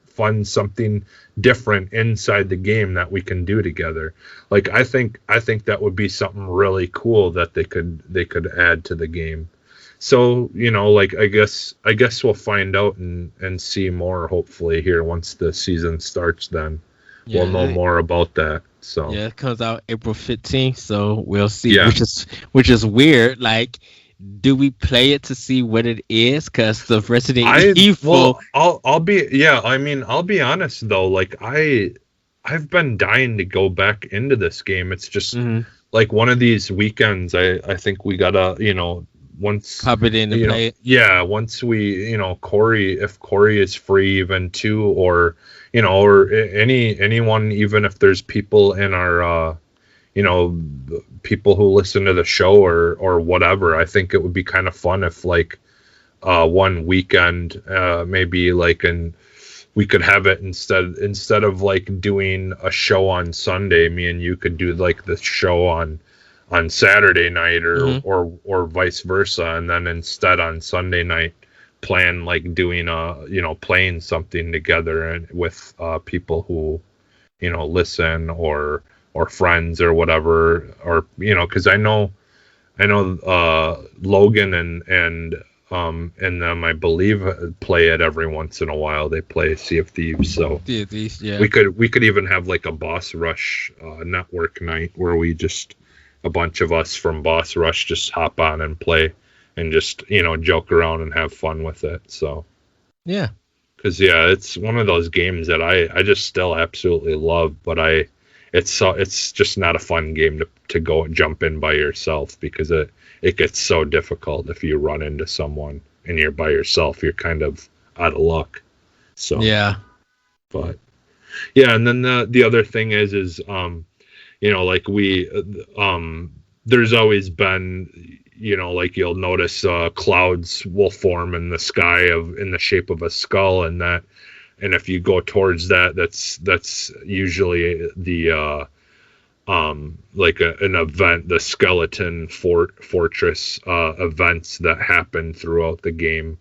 something different inside the game that we can do together. Like, I think that would be something really cool that they could add to the game. So, like, I guess we'll find out and see more hopefully here once the season starts. Then we'll know more about that. So yeah, it comes out April 15th, so we'll see. Yeah. Which is weird. Like, do we play it to see what it is? Because the Resident Evil. Well, I'll be honest though. Like, I've been dying to go back into this game. It's just like one of these weekends. I think we gotta once pop it in and play it. Yeah, once we if Corey is free even too, or or anyone, even if there's people in our people who listen to the show or whatever, I think it would be kind of fun if like one weekend maybe like, and we could have it instead of like doing a show on Sunday, me and you could do like the show on Saturday night or vice versa, and then instead on Sunday night plan like doing playing something together and with people who listen or friends or whatever, or because I know Logan and them, I believe, play it every once in a while. They play Sea of Thieves, so yeah. we could even have like a Boss Rush network night where we just, a bunch of us from Boss Rush, just hop on and play and just joke around and have fun with it. So yeah, because it's one of those games that I just still absolutely love, but it's just not a fun game to go jump in by yourself, because it gets so difficult if you run into someone and you're by yourself. You're kind of out of luck. So yeah, but yeah, and then the other thing is like we there's always been like you'll notice clouds will form in the sky in the shape of a skull, and if you go towards that's usually the like an event, the skeleton fortress events that happen throughout the game,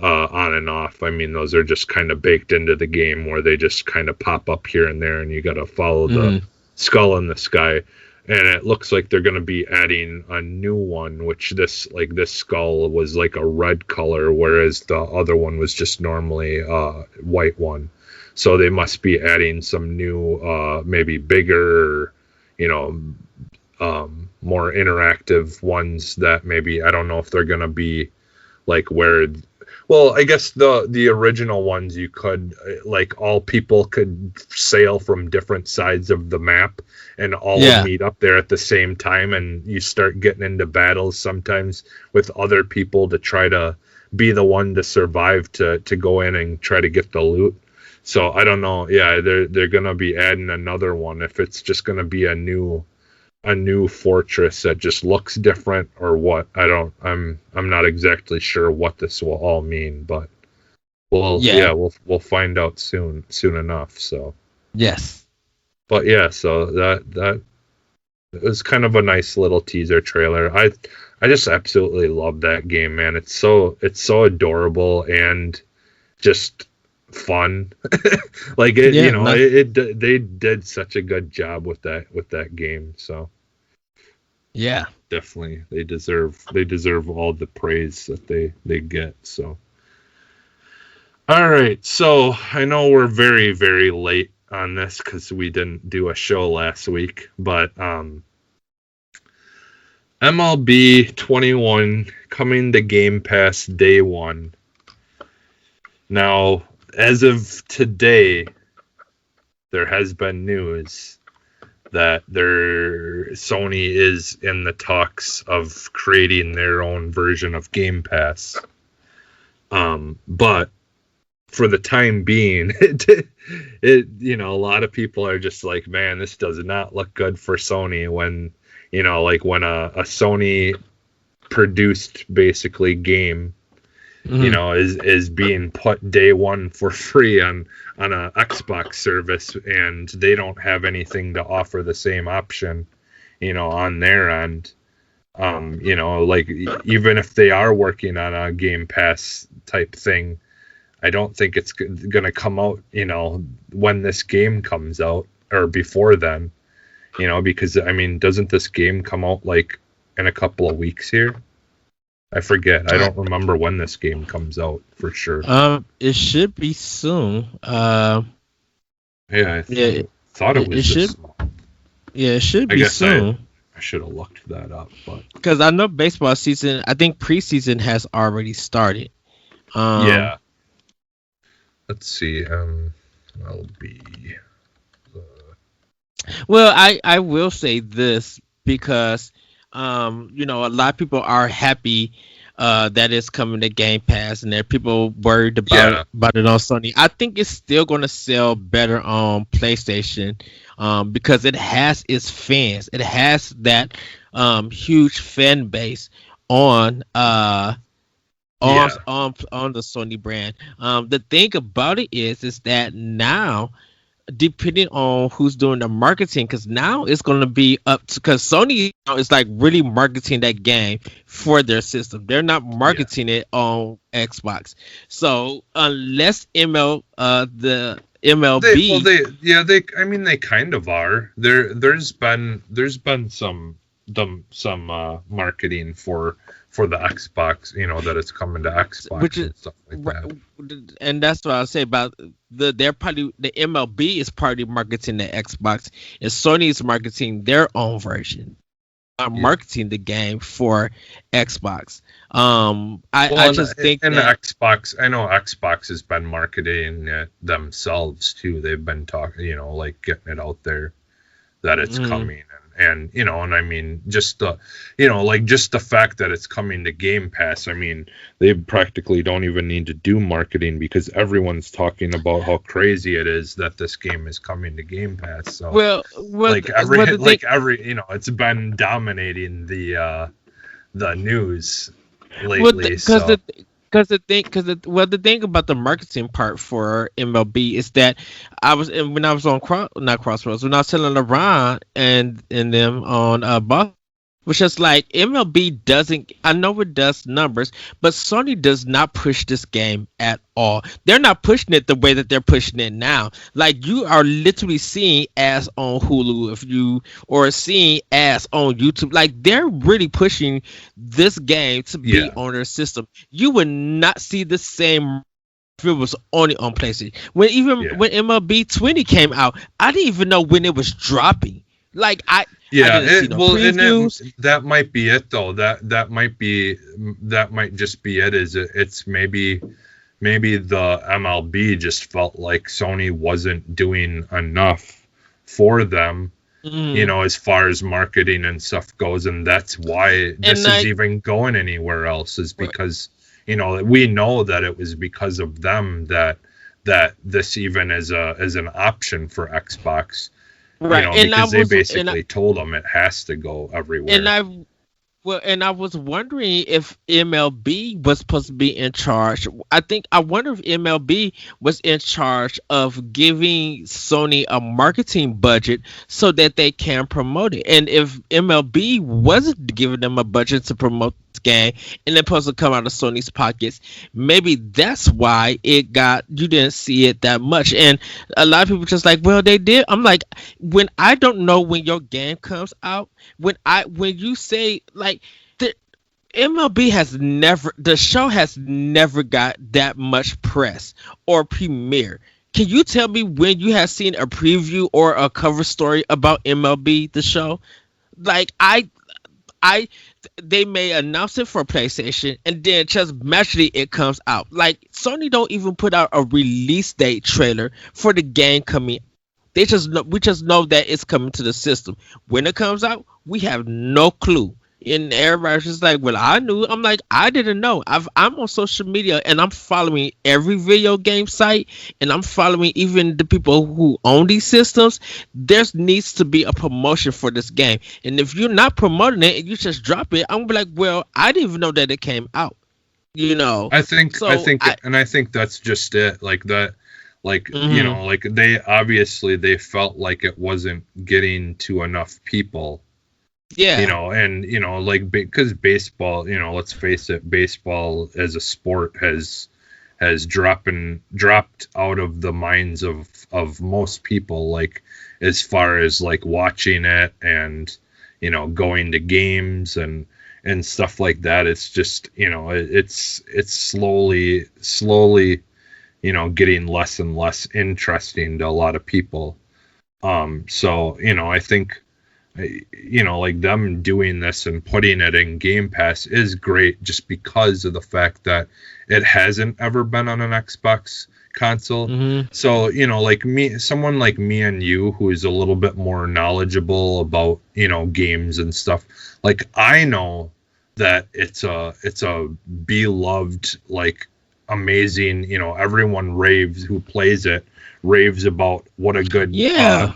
on and off. I mean, those are just kind of baked into the game where they just kind of pop up here and there, and you got to follow the skull in the sky. And it looks like they're going to be adding a new one, which this skull was like a red color, whereas the other one was just normally white one. So they must be adding some new, maybe bigger, more interactive ones that maybe, I don't know if they're going to be like where, well, I guess the original ones you could, like, all people could sail from different sides of the map and all meet up there at the same time, and you start getting into battles sometimes with other people to try to be the one to survive to go in and try to get the loot. So I don't know. Yeah, they're gonna be adding another one. If it's just gonna be a new fortress that just looks different or what, I'm not exactly sure what this will all mean, but we'll find out soon enough. So yes. But yeah, so that was kind of a nice little teaser trailer. I just absolutely love that game, man. It's so adorable and just fun. Like it, they did such a good job with that game. So yeah, definitely they deserve all the praise that they get. So all right, so I know we're very, very late on this because we didn't do a show last week, but MLB 21 coming to Game Pass day one. Now, as of today, there has been news that Sony is in the talks of creating their own version of Game Pass. But for the time being, a lot of people are just like, man, this does not look good for Sony when, like when a Sony produced basically game, is being put day one for free on a Xbox service, and they don't have anything to offer the same option, on their end. Like even if they are working on a Game Pass type thing, I don't think it's going to come out, when this game comes out or before then, because I mean, doesn't this game come out like in a couple of weeks here? I forget. I don't remember when this game comes out for sure. It should be soon. I thought it was this month. Yeah, it should be soon. I should have looked that up, but because I know baseball season, I think preseason has already started. Yeah. Let's see. MLB. Well, I will say this because a lot of people are happy that it's coming to Game Pass, and there are people worried about it on Sony. I think it's still going to sell better on PlayStation because it has its fans. It has that huge fan base on the Sony brand. The thing about it is that now, depending on who's doing the marketing, because now it's going to be up to, because Sony is like really marketing that game for their system. They're not marketing it on Xbox. So unless the MLB, they kind of are. There's been some marketing for the Xbox, that it's coming to Xbox and stuff like that. And that's what I say about the MLB is partly marketing the Xbox, and Sony is marketing their own version. Marketing the game for Xbox. I just think the Xbox. I know Xbox has been marketing it themselves too. They've been talking, like getting it out there that it's coming. And and I mean, just the fact that it's coming to Game Pass, I mean, they practically don't even need to do marketing because everyone's talking about how crazy it is that this game is coming to Game Pass. So it's been dominating the news lately. The thing about the marketing part for MLB is that when I was on Crossroads, when I was telling LeBron and them on Boston, which is like MLB doesn't. I know it does numbers, but Sony does not push this game at all. They're not pushing it the way that they're pushing it now. Like you are literally seeing ads on Hulu or seeing ads on YouTube. Like they're really pushing this game to be on their system. You would not see the same if it was only on PlayStation. When MLB 20 came out, I didn't even know when it was dropping. Like I didn't see no previews. That might be it though. That might just be it. It's maybe the MLB just felt like Sony wasn't doing enough for them, as far as marketing and stuff goes, and that's why this is even going anywhere else. Is because we know that it was because of them that this even is an option for Xbox. Right, because they basically told them it has to go everywhere. And I was wondering if MLB was supposed to be in charge. I wonder if MLB was in charge of giving Sony a marketing budget so that they can promote it. And if MLB wasn't giving them a budget to promote this game and it's supposed to come out of Sony's pockets, maybe that's why you didn't see it that much. And a lot of people just like, well, they did. I'm like, when I don't know when your game comes out, when you say like the show has never got that much press or premiere. Can you tell me when you have seen a preview or a cover story about MLB The Show? Like they may announce it for PlayStation and then just magically it comes out. Like Sony don't even put out a release date trailer for the game coming. We just know that it's coming to the system. When it comes out, we have no clue. And everybody's just like, well, I knew. I'm like, I didn't know. I'm on social media and I'm following every video game site, and I'm following even the people who own these systems. There needs to be a promotion for this game, and if you're not promoting it and you just drop it, I'm gonna be like, well, I didn't even know that it came out. I think that's just it. Like that, like like they felt like it wasn't getting to enough people. Yeah. And like because baseball, let's face it, baseball as a sport has dropped out of the minds of most people, like as far as like watching it and going to games and stuff like that. It's just it's slowly getting less and less interesting to a lot of people. So I think like them doing this and putting it in Game Pass is great, just because of the fact that it hasn't ever been on an Xbox console. So like someone like me and you, who is a little bit more knowledgeable about games and stuff, like I know that it's a beloved, like amazing, everyone who plays it raves about what a good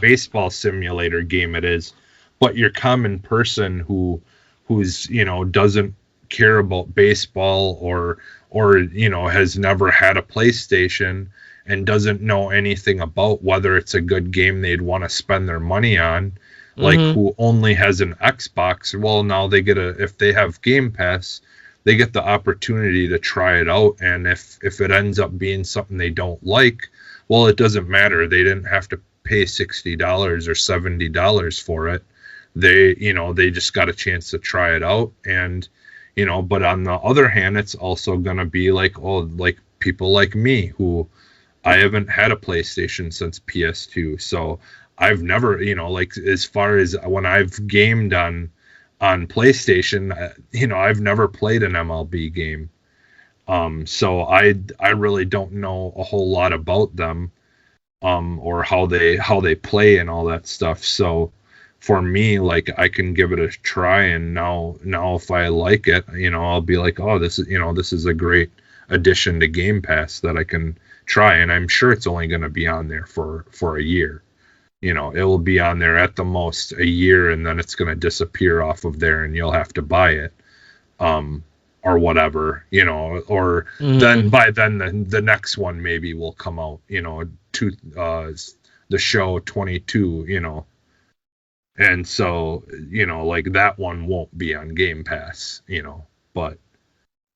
baseball simulator game it is. But your common person who's doesn't care about baseball or has never had a PlayStation and doesn't know anything about whether it's a good game they'd want to spend their money on, like who only has an Xbox, well, now they get if they have Game Pass, they get the opportunity to try it out, and if it ends up being something they don't like, well, it doesn't matter. They didn't have to pay $60 or $70 for it. They just got a chance to try it out. And but on the other hand, it's also gonna be like, like people like me, who I haven't had a PlayStation since PS2, so I've never like, as far as when I've gamed on PlayStation, I've never played an MLB game. So I really don't know a whole lot about them, or how they play and all that stuff. So for me, like, I can give it a try, and now if I like it, I'll be like, oh, this is a great addition to Game Pass that I can try. And I'm sure it's only going to be on there for a year. It will be on there at the most a year, and then it's going to disappear off of there, and you'll have to buy it, or whatever, or then by then the next one maybe will come out, to the show 22, and so like that one won't be on Game Pass, but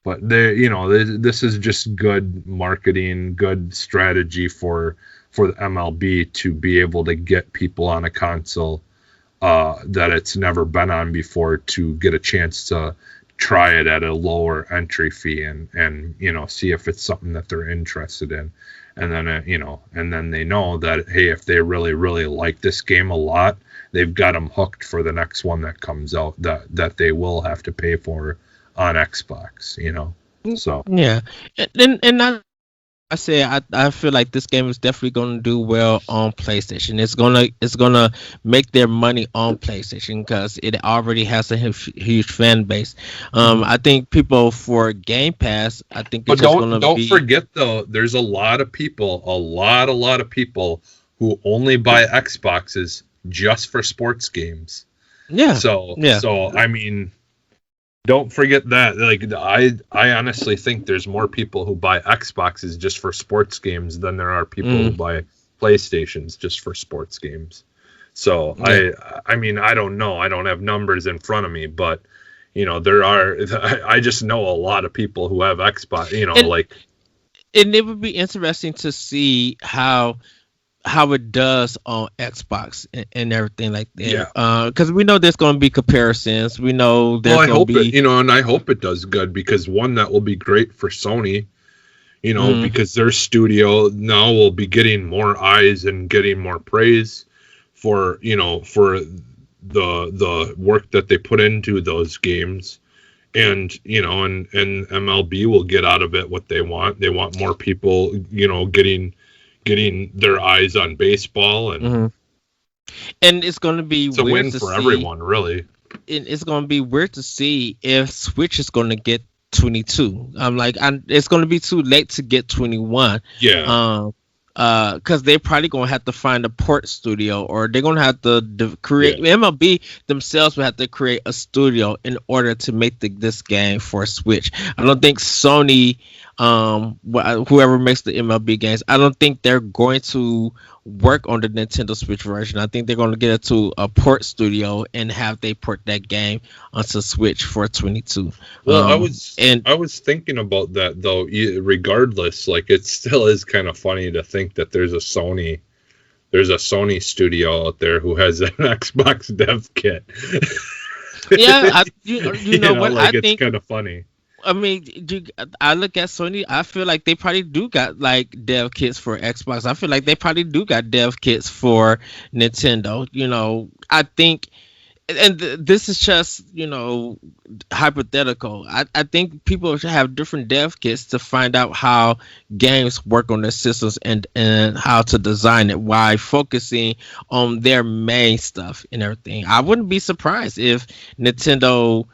this is just good marketing, good strategy for the MLB to be able to get people on a console that it's never been on before, to get a chance to try it at a lower entry fee and see if it's something that they're interested in. And then and then they know that, hey, if they really, really like this game a lot, they've got them hooked for the next one that comes out that they will have to pay for on Xbox, So yeah, and I say I feel like this game is definitely going to do well on PlayStation. It's gonna make their money on PlayStation because it already has a huge fan base. I think people for Game Pass, I think it's don't forget though, there's a lot of people, a lot of people who only buy Xboxes just for sports games. Yeah. So I mean, don't forget that. Like, I honestly think there's more people who buy Xboxes just for sports games than there are people who buy PlayStations just for sports games. So I mean, I don't know. I don't have numbers in front of me, but there are. I just know a lot of people who have Xbox. And it would be interesting to see how it does on Xbox and everything like that. Yeah. Because we know there's going to be comparisons. We know there's going to be... and I hope it does good, because one, that will be great for Sony, because their studio now will be getting more eyes and getting more praise for, for the work that they put into those games. And, and MLB will get out of it what they want. They want more people, getting their eyes on baseball, and and it's going to be it's a win for everyone, really. it's going to be weird to see if Switch is going to get 22. It's going to be too late to get 21. Yeah. Because they're probably gonna have to find a port studio, or they're gonna have to create. MLB themselves will have to create a studio in order to make this game for Switch. I don't think Sony, whoever makes the MLB games, I don't think they're going to work on the Nintendo Switch version. I think they're going to get it to a port studio and have they port that game onto Switch for 22. Well, I was thinking about that though. Regardless, like it still is kind of funny to think that there's a Sony studio out there who has an Xbox dev kit. Yeah, you know what? Like, I think it's kind of funny. I mean, I look at Sony. I feel like they probably do got like dev kits for Xbox. I feel like they probably do got dev kits for Nintendo. You know, I think, and this is just hypothetical. I think people should have different dev kits to find out how games work on their systems and how to design it while focusing on their main stuff and everything. I wouldn't be surprised if Nintendo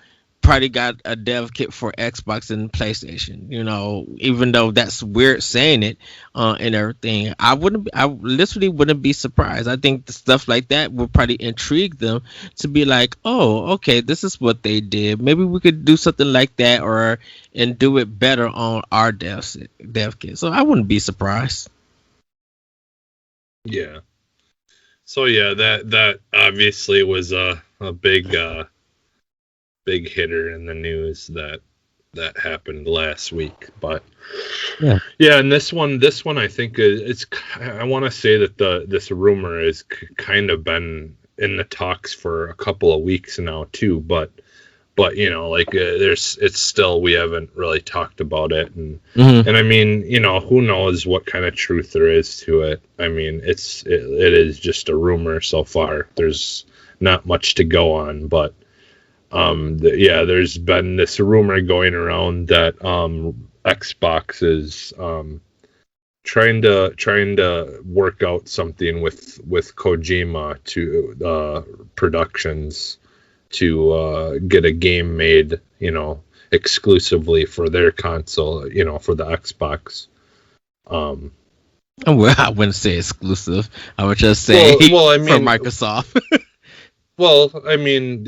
probably got a dev kit for Xbox and PlayStation, even though that's weird saying it and everything. I literally wouldn't be surprised. I think the stuff like that would probably intrigue them to be like, oh, okay, this is what they did. Maybe we could do something like that and do it better on our dev kit. So I wouldn't be surprised. Yeah. So yeah, that obviously was a big hitter in the news that happened last week. But yeah, and this one I think I want to say that this rumor has kind of been in the talks for a couple of weeks now too, but it's still, we haven't really talked about it, and and I mean, who knows what kind of truth there is to it. I mean, it is just a rumor so far. There's not much to go on, but there's been this rumor going around that Xbox is trying to work out something with Kojima to productions to get a game made, exclusively for their console, for the Xbox. Well, I wouldn't say exclusive. I would just say for Microsoft. Well, I mean,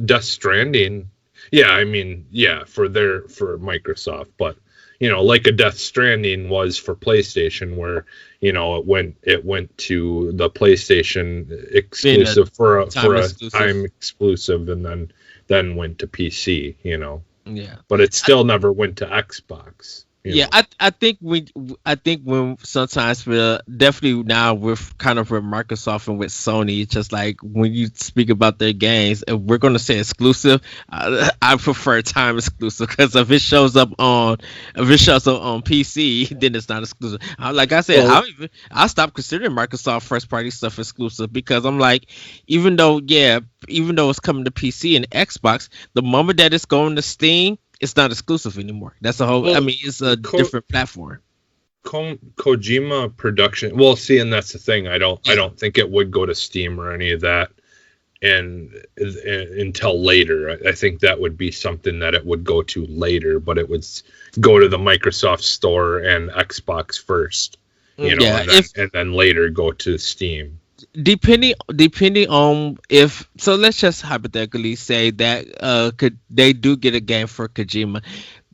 Death Stranding. Yeah, I mean, for Microsoft, but like a Death Stranding was for PlayStation, where it went to the PlayStation exclusive for a time exclusive, and then went to PC. Yeah, but it still never went to Xbox. I think when sometimes definitely now with kind of with Microsoft and with Sony, it's just like when you speak about their games, if we're going to say exclusive, I prefer time exclusive, because if it shows up on PC, then it's not exclusive. Like I said, I stopped considering Microsoft first party stuff exclusive, because I'm like, even though it's coming to PC and Xbox, the moment that it's going to Steam, it's not exclusive anymore. That's a whole. It's a different platform. Kojima production. Well, see, and that's the thing. I don't think it would go to Steam or any of that, and until later. I think that would be something that it would go to later, but it would go to the Microsoft Store and Xbox first, and then later go to Steam. Depending on let's just hypothetically say that they do get a game for Kojima,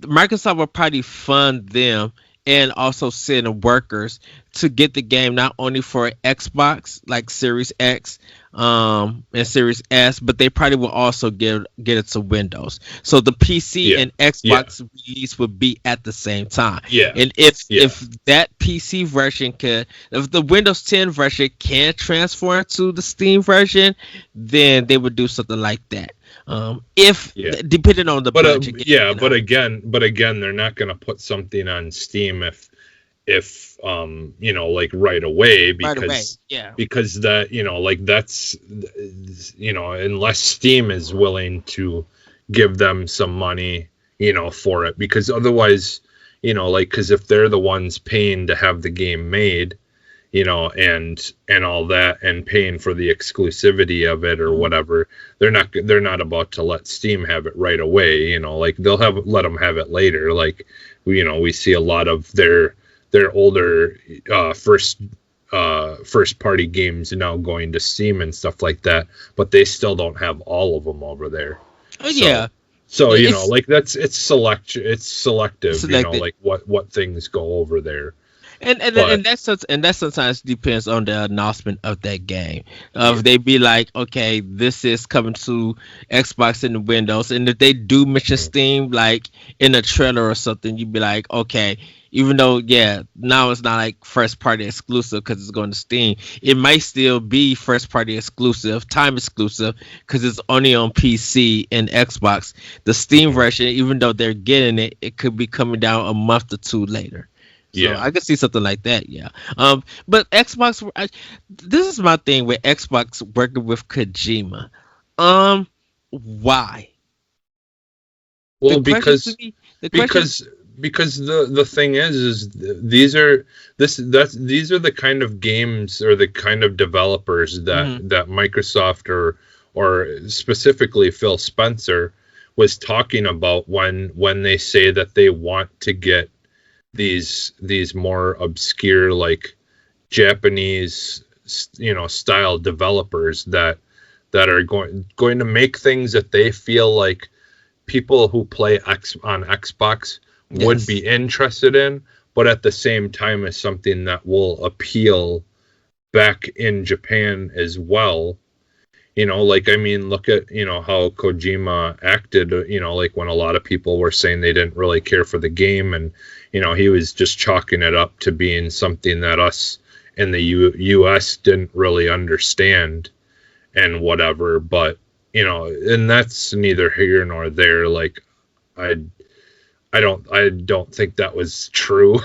Microsoft will probably fund them and also send workers to get the game not only for Xbox like Series X and Series S, but they probably will also get it to Windows. So the PC and Xbox release would be at the same time. Yeah. And if that PC version if the Windows 10 version can transfer to the Steam version, then they would do something like that. Depending on the budget. But again, they're not going to put something on Steam if like right away, because that that's unless Steam is willing to give them some money for it, because otherwise because if they're the ones paying to have the game made, and all that, and paying for the exclusivity of it or whatever. They're not about to let Steam have it right away. Like they'll let them have it later. Like we see a lot of their older first party games now going to Steam and stuff like that, but they still don't have all of them over there. So like it's selective. Like what things go over there. And that sometimes depends on the announcement of that game. If they be like, okay, this is coming to Xbox and the Windows, and if they do mention Steam like in a trailer or something, you'd be like, okay, even though now it's not like first party exclusive because it's going to Steam, it might still be first party exclusive, time exclusive, because it's only on PC and Xbox. The Steam version, even though they're getting it, it could be coming down a month or two later. So I could see something like that, but Xbox, this is my thing with Xbox working with Kojima. Why? Well, because the thing is these are the kind of games or the kind of developers that Microsoft or specifically Phil Spencer was talking about when they say that they want to get these more obscure, like Japanese style developers that are going to make things that they feel like people who play on Xbox would be interested in, but at the same time is something that will appeal back in Japan as well. Like, I mean, look at, how Kojima acted, like when a lot of people were saying they didn't really care for the game, and, he was just chalking it up to being something that us in the U.S. didn't really understand and whatever. But, and that's neither here nor there. Like, I don't think that was true.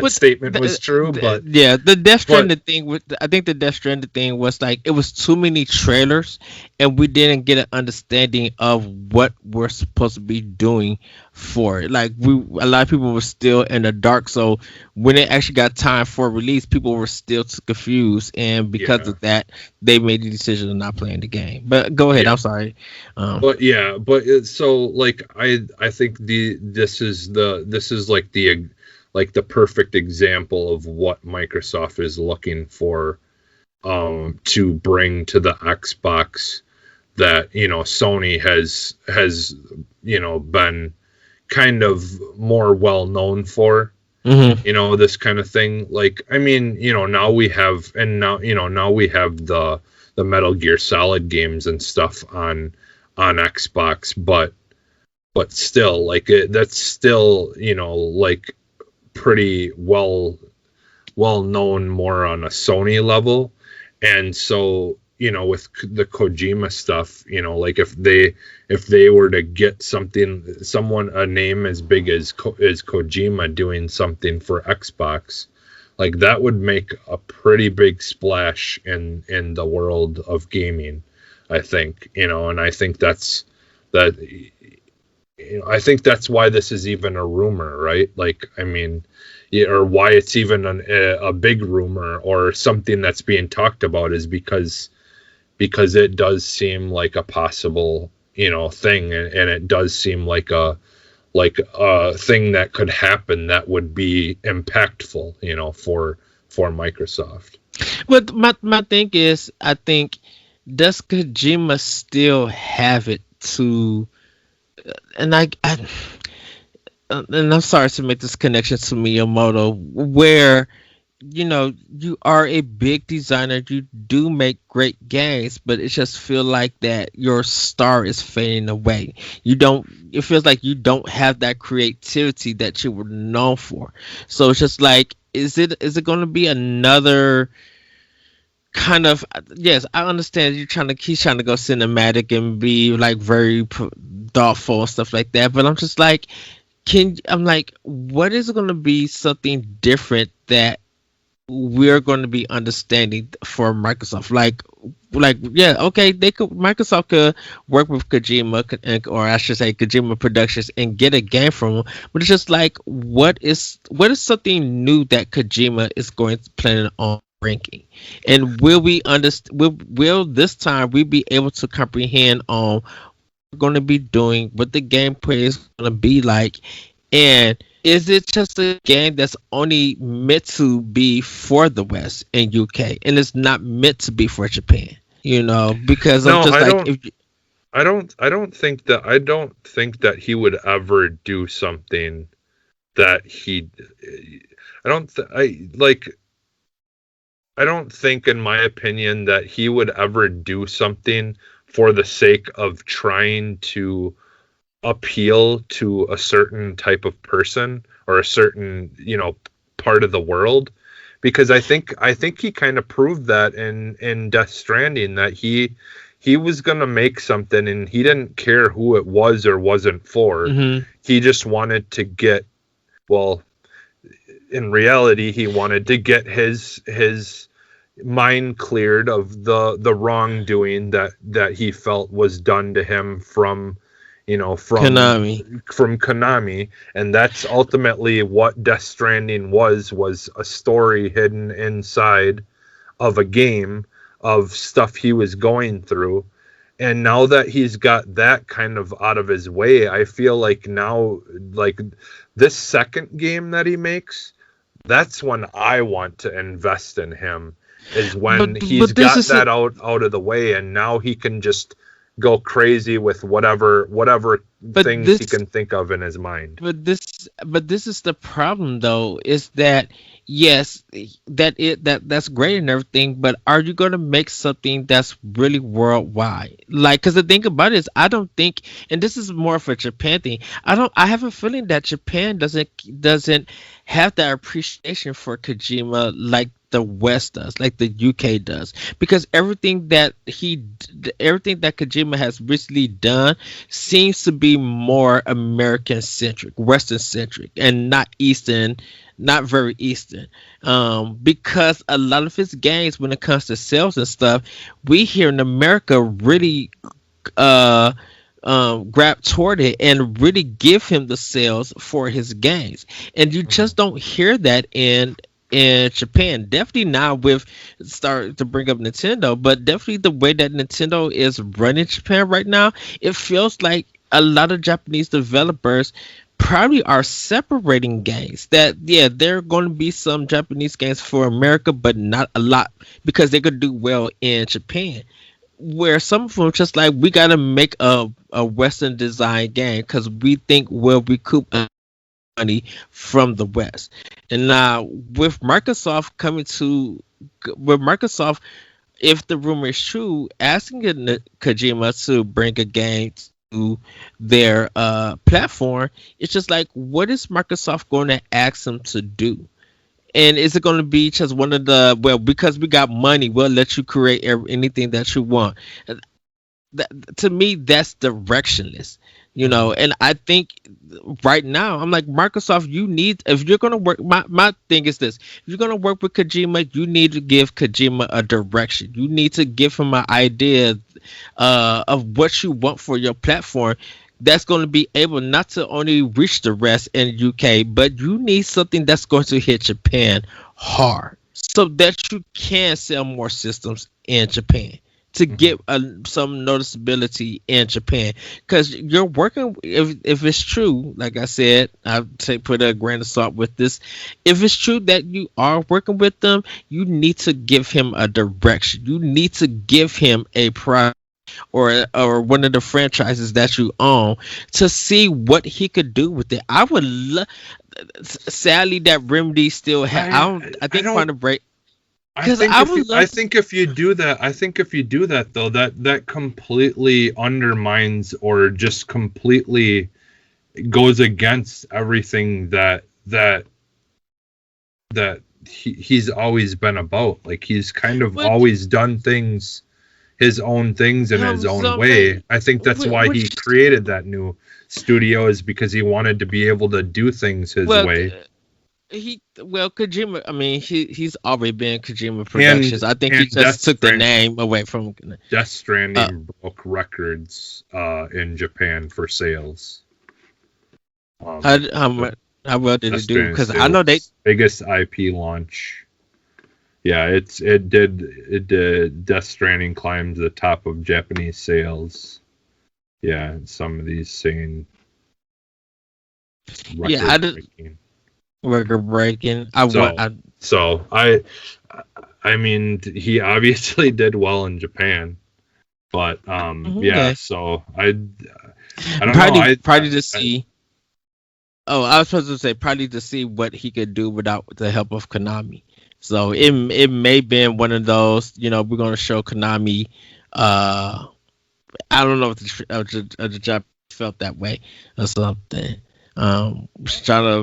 Statement was true, but the Death Stranding thing. I think the Death Stranding thing was like it was too many trailers, and we didn't get an understanding of what we're supposed to be doing for it. Like a lot of people were still in the dark. So when it actually got time for release, people were still confused, and because of that, they made the decision of not playing the game. But go ahead. I'm sorry. So like I think this is like the perfect example of what Microsoft is looking for to bring to the Xbox that Sony has been kind of more well known for. This kind of thing. Like, I mean, now we have the Metal Gear Solid games and stuff on Xbox, but still, like, that's still, like pretty well known more on a Sony level. And so, with the Kojima stuff, like if they were to get a name as big as Kojima doing something for Xbox, like that would make a pretty big splash in the world of gaming, I think, and I think that's why this is even a rumor, right? Like, I mean, or why it's even a big rumor or something that's being talked about is because it does seem like a possible, thing, and it does seem like a thing that could happen that would be impactful, for Microsoft. But my thing is, I think, does Kojima still have it to, and and I'm sorry to make this connection to Miyamoto, where you are a big designer, you do make great games, but it just feel like that your star is fading away. It feels like you don't have that creativity that you were known for. So it's just like, is it going to be another kind of, yes, I understand he's trying to go cinematic and be like very thoughtful and stuff like that, but I'm just like, what is it going to be something different that we're going to be understanding for Microsoft. Like yeah, okay, Microsoft could work with Kojima, or I should say Kojima Productions, and get a game from them. But it's just like, what is something new that Kojima is going to plan on ranking, and will we understand? Will this time we be able to comprehend on what we're going to be doing, what the gameplay is going to be like, and is it just a game that's only meant to be for the West and UK, and it's not meant to be for Japan? Because I'm No, just I like, don't. I don't think that he would ever do something that he. I don't. I don't think, in my opinion, that he would ever do something for the sake of trying to appeal to a certain type of person or a certain, part of the world. Because I think he kind of proved that in Death Stranding, that he was gonna make something and he didn't care who it was or wasn't for. Mhm. He just wanted to get, well, in reality, he wanted to get his mind cleared of the wrongdoing that he felt was done to him from Konami. from Konami. And that's ultimately what Death Stranding was a story hidden inside of a game of stuff he was going through. And now that he's got that kind of out of his way, I feel like now, like, this second game that he makes, that's when I want to invest in him, is when he's got that out of the way, and now he can just go crazy with whatever things he can think of in his mind. But this is the problem, though, is that yes, that's great and everything, but are you going to make something that's really worldwide? Like, because the thing about it is, I don't think, and this is more of a Japan thing. I have a feeling that Japan doesn't have that appreciation for Kojima like the West does, like the UK does, because everything that Kojima has recently done seems to be more American centric, Western centric, and not Eastern, not very Eastern. Because a lot of his games, when it comes to sales and stuff, we here in America really grab toward it and really give him the sales for his games, and you just don't hear that in Japan. Definitely not with, start to bring up Nintendo, but definitely the way that Nintendo is running Japan right now, it feels like a lot of Japanese developers probably are separating games. That yeah, there are going to be some Japanese games for America, but not a lot, because they could do well in Japan. Where some of them just like, we gotta make a Western design game because we think we'll recoup money from the West. And now with Microsoft, if the rumor is true, asking Kojima to bring a game to their platform, it's just like, what is Microsoft going to ask them to do? And is it going to be just one of the, well, because we got money, we'll let you create anything that you want? To me, that's directionless, and I think right now, I'm like, Microsoft, you need, if you're going to work, my thing is this: if you're going to work with Kojima, you need to give Kojima a direction. You need to give him an idea of what you want for your platform, that's going to be able not to only reach the rest in UK, but you need something that's going to hit Japan hard, so that you can sell more systems in Japan, to get some noticeability in Japan. Because you're working, if it's true, like I said, put a grain of salt with this. If it's true that you are working with them, you need to give him a direction. You need to give him a product or one of the franchises that you own, to see what he could do with it. I would sadly, that Remedy still have. I think find a break. I think if you do that, though, that completely undermines or just completely goes against everything that he's always been about. Like, he's kind of always done things, his own things in his own way. I think that's why he created that new studio, is because he wanted to be able to do things his way. Kojima. I mean, he's already been Kojima And Productions. I think he and Death just took the Stranding, name away from. Death Uh, Stranding broke records in Japan for sales. how Um, how much how well did Death it do? Stranding Because I know they. sales, biggest IP launch. Yeah, it did. Death Stranding climbed to the top of Japanese sales. Yeah, some of these saying Yeah, record breaking. record breaking. I want. So so I mean he obviously did well in Japan, but yeah. Yeah, So I don't know. probably to I see. Oh, I was supposed to say probably to see what he could do without the help of Konami. So it may been one of those. We're gonna show Konami. Uh, I don't know if the job felt that way or something. Trying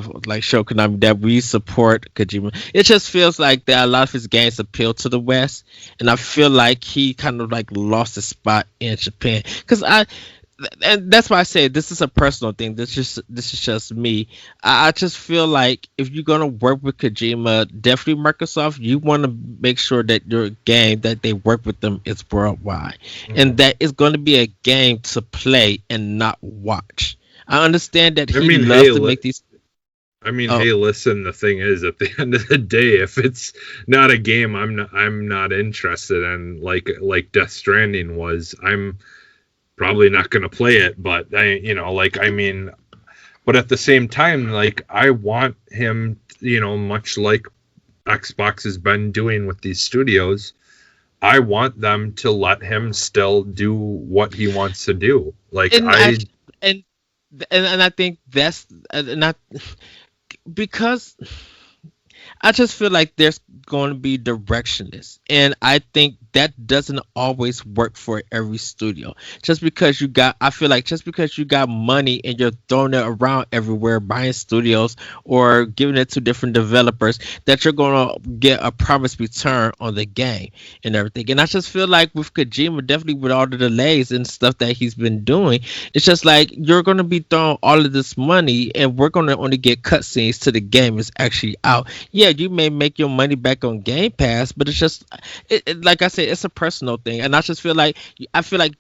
to like show Konami that we support Kojima. It just feels like that a lot of his games appeal to the West, and I feel like he kind of like lost his spot in Japan. And that's why I say this is a personal thing. This is just me. I just feel like if you're gonna work with Kojima, definitely Microsoft, you want to make sure that your game that they work with them is worldwide, and Mhm. that it's going to be a game to play and not watch. I understand that I he mean, loves hey, to make these. Oh, hey, listen. The thing is, at the end of the day, if it's not a game, I'm not interested in. Like Death Stranding was. I'm probably not going to play it, but I mean, but at the same time, like I want him, much like Xbox has been doing with these studios. I want them to let him still do what he wants to do. Like and I and and I think that's not because I just feel like there's going to be directionless, and I think that doesn't always work for every studio. I feel like just because you got money and you're throwing it around everywhere, buying studios or giving it to different developers, that you're going to get a promised return on the game and everything. And I just feel like with Kojima, definitely with all the delays and stuff that he's been doing, it's just like you're going to be throwing all of this money, and we're going to only get cutscenes till the game is actually out. Yeah, you may make your money back on Game Pass, but it's just like I said, it's a personal thing, and I feel like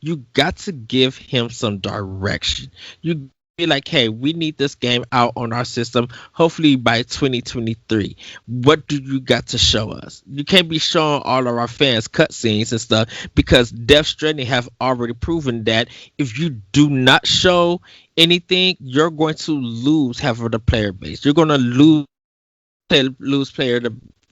you got to give him some direction. You be like, hey, we need this game out on our system, hopefully by 2023. What do you got to show us? You can't be showing all of our fans cutscenes and stuff because Death Stranding have already proven that if you do not show anything, you're going to lose half of the player base. You're going to lose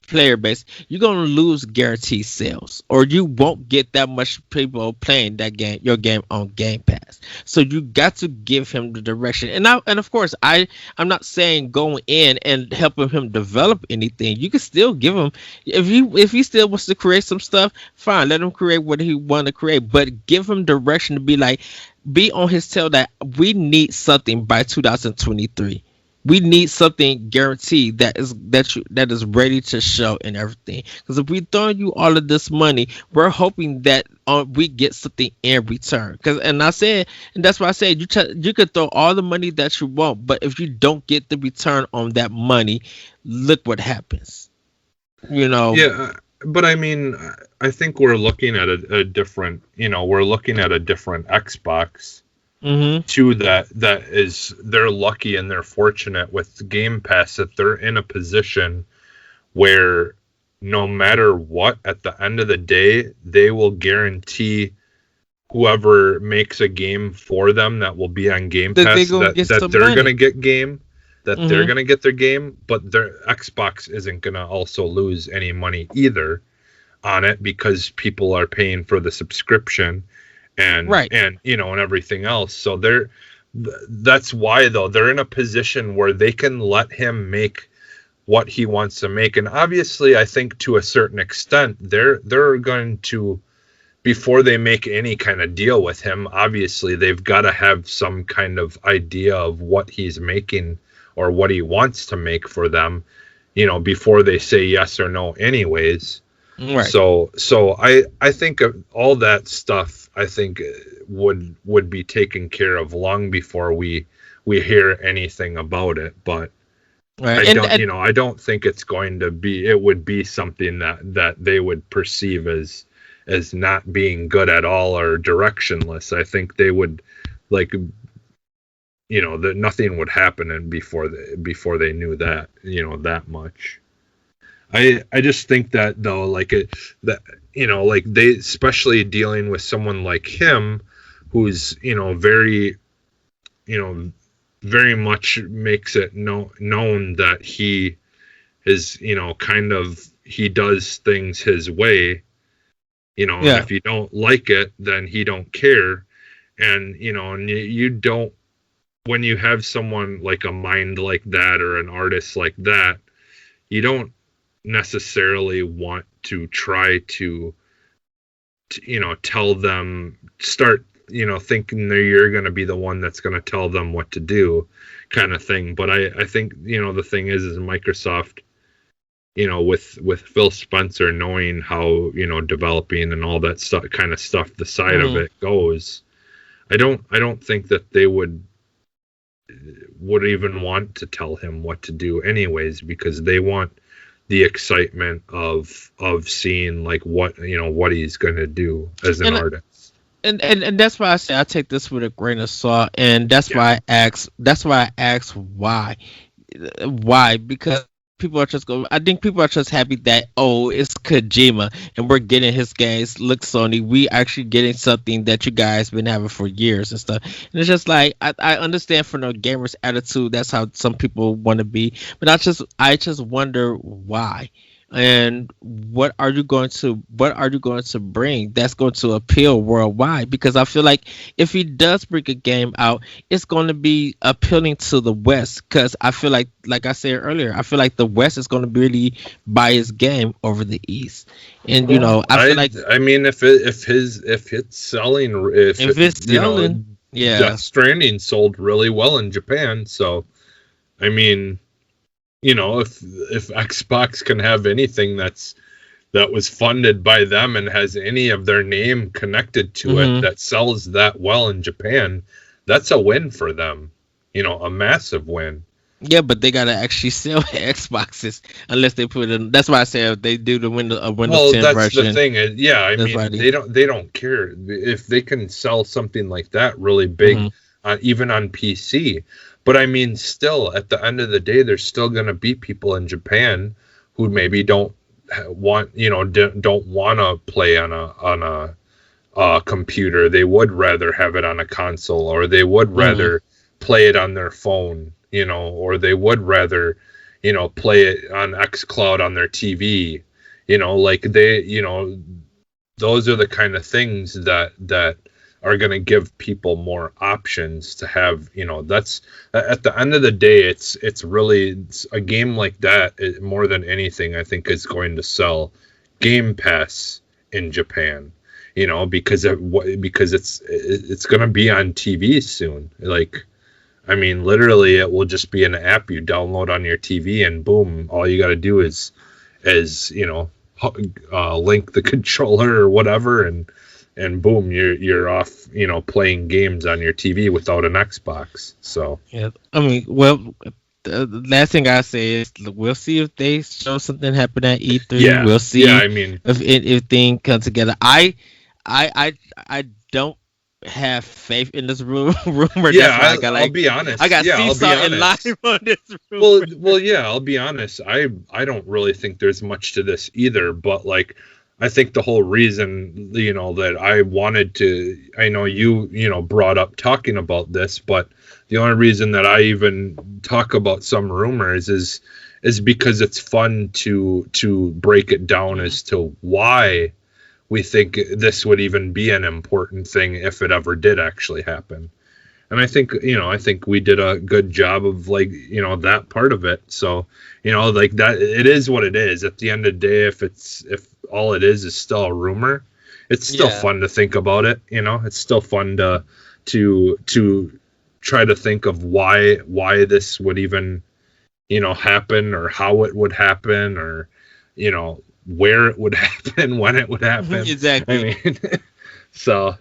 player base. You're gonna lose guaranteed sales, or you won't get that much people playing your game on Game Pass. So you got to give him the direction. And of course, I'm not saying going in and helping him develop anything. You can still give him if he still wants to create some stuff, fine. Let him create what he want to create, but give him direction to be on his tail that we need something by 2023. We need something guaranteed that is ready to show and everything. Because if we throwing you all of this money, we're hoping that we get something in return. And that's why I said you could throw all the money that you want, but if you don't get the return on that money, look what happens. You know. Yeah, but I mean, I think we're looking at a different, we're looking at a different Xbox Mm-hmm. too. That is, they're lucky and they're fortunate with Game Pass that they're in a position where no matter what, at the end of the day, they will guarantee whoever makes a game for them that will be on Game That they Pass gonna that get that some they're money. gonna get game that they're Mm-hmm. gonna get their game, but their Xbox isn't gonna also lose any money either on it because people are paying for the subscription and Right. and everything else. So that's why though they're in a position where they can let him make what he wants to make. And obviously I think to a certain extent they're going to, before they make any kind of deal with him, obviously they've got to have some kind of idea of what he's making or what he wants to make for them, before they say yes or no anyways. Right. So I think of all that stuff, I think would be taken care of long before we hear anything about it. But Right. I don't think it's going to be, it would be something that they would perceive as not being good at all or directionless. I think they would, like, that nothing would happen and before they knew that, that much. I just think that, though, like, that, like, they, especially dealing with someone like him, who's, very, very much makes it known that he is, kind of, he does things his way, and if you don't like it, then he don't care. And, and you don't, when you have someone like a mind like that or an artist like that, you don't necessarily want to try to tell them, start, thinking that you're going to be the one that's going to tell them what to do, kind of thing. But I think, the thing is Microsoft, with Phil Spencer knowing how, developing and all that stuff, kind of stuff, the side of it goes, I don't think that they would even want to tell him what to do anyways, because they want the excitement of seeing, like, what he's going to do as an artist. And that's why I say I take this with a grain of salt, and that's why I ask why, because I think people are just happy that, oh, it's Kojima and we're getting his games. Look, Sony, we actually getting something that you guys been having for years and stuff. And it's just like, I understand from the gamer's attitude, that's how some people want to be, but I just wonder why. And what are you going to bring that's going to appeal worldwide? Because I feel like if he does bring a game out, it's going to be appealing to the West, because I feel like I said earlier, I feel like the West is going to really buy his game over the East. And I feel like, I mean, if it's selling, if it's selling, Death Stranding sold really well in Japan, so I mean, if Xbox can have anything that was funded by them and has any of their name connected to it that sells that well in Japan, that's a win for them. A massive win. Yeah, but they gotta actually sell Xboxes unless they put it in. That's why I say if they do the Windows 10 version. Well, that's the thing. I mean, they don't care if they can sell something like that really big, even on PC. But I mean, still, at the end of the day, there's still going to be people in Japan who maybe don't want to play on a computer. They would rather have it on a console, or they would rather play it on their phone, or they would rather, play it on xCloud on their TV. Like those are the kind of things that are going to give people more options to have. That's, at the end of the day, it's really a game like that, more than anything, I think, is going to sell Game Pass in Japan, because it's going to be on TV soon. Like, I mean, literally, it will just be an app you download on your TV, and boom, all you got to do is link the controller or whatever, and boom, you're off, playing games on your TV without an Xbox. So yeah, I mean, well, the last thing I say is we'll see if they show something happen at E3. Yeah, we'll see. Yeah, I mean, if things come together. I don't have faith in this rumor. Yeah, I'll be honest. I got Seesaw and live on this rumor. Well, yeah, I'll be honest. I don't really think there's much to this either. But, like, I think the whole reason, that I wanted to, I know you brought up talking about this, but the only reason that I even talk about some rumors is because it's fun to break it down as to why we think this would even be an important thing if it ever did actually happen. And I think, we did a good job of, like, that part of it. So, like, that, it is what it is. At the end of the day, if all it is still a rumor, it's still fun to think about it. It's still fun to try to think of why this would even, happen, or how it would happen, or, where it would happen, when it would happen. Exactly. I mean, so,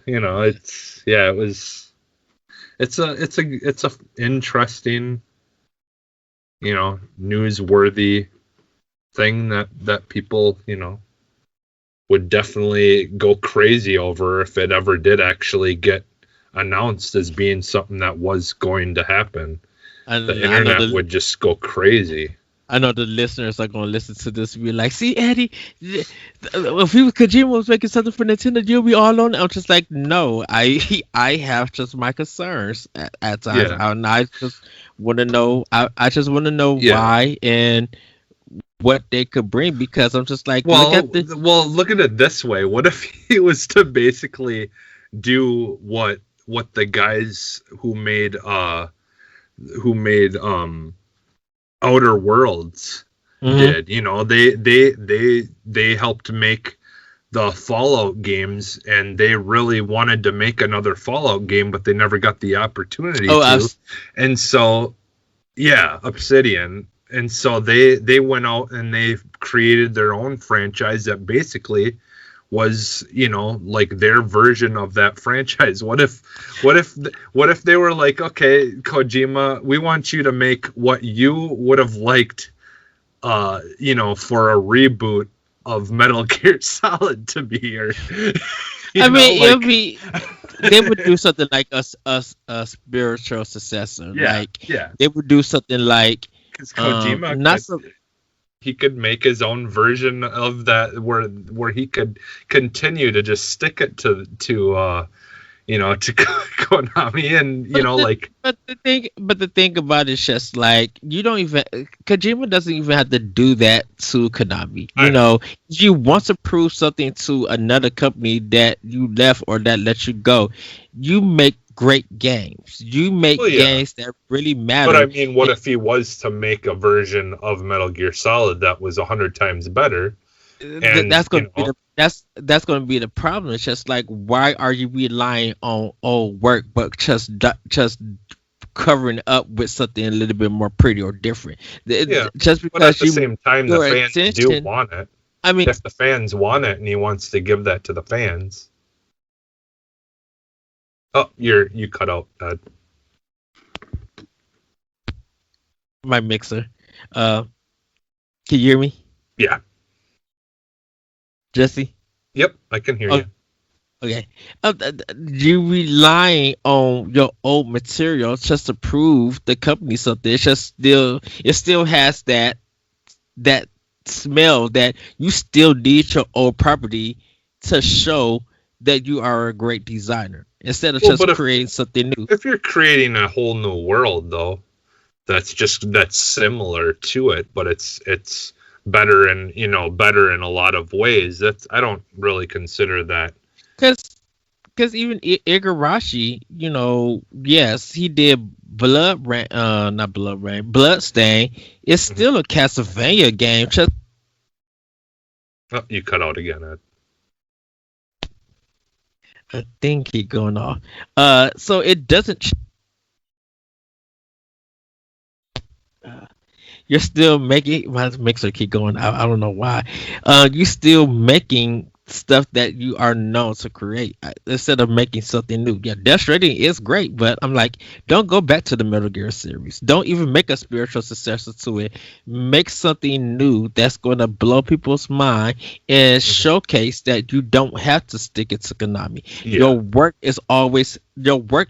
it's a interesting newsworthy thing that people, would definitely go crazy over if it ever did actually get announced as being something that was going to happen. And the internet would just go crazy. I know the listeners are going to listen to this and be like, see, Eddie, if Kojima was making something for Nintendo, you'll be all on it. I'm just like, no, I have just my concerns at times. Yeah. And I just want to know, I just want to know why and what they could bring, because I'm just like, look at it this way. What if he was to basically do what the guys who made Outer Worlds did? They helped make the Fallout games, and they really wanted to make another Fallout game, but they never got the opportunity to. And so, Obsidian. And so they went out and they created their own franchise that basically was, like their version of that franchise. What if they were like, okay, Kojima, we want you to make what you would have liked, for a reboot of Metal Gear Solid to be, or it would be, they would do something like a spiritual successor. They would do something like, because Kojima he could make his own version of that where he could continue to just stick it to Konami, and But the thing about it is just like, Kojima doesn't even have to do that to Konami. If you want to prove something to another company that you left or that let you go, you make great games. You make games that really matter. But I mean, what if he was to make a version of Metal Gear Solid that was 100 times better? And that's going to be the problem. It's just like, why are you relying on old work but just covering up with something a little bit more pretty or different? Just because, but at the same time, the fans do want it. I mean, if the fans want it and he wants to give that to the fans. Oh, you cut out, Ed. My mixer. Can you hear me? Yeah. Jesse? Yep, I can hear you. Okay. You relying on your old material just to prove the company something. It still has that smell that you still need your old property to show that you are a great designer, instead of creating something new. If you're creating a whole new world, though, that's similar to it, but it's better in a lot of ways. I don't really consider that, because even Igarashi, yes, he did Bloodstain. It's still a Castlevania game. You cut out again, Ed. I think he's going off. So it doesn't. You're still making my mixer keep going. I don't know why. You still making stuff that you are known to create instead of making something new. Yeah, Death Stranding is great, but I'm like, don't go back to the Metal Gear series. Don't even make a spiritual successor to it. Make something new that's going to blow people's mind and showcase that you don't have to stick it to Konami. Yeah. Your work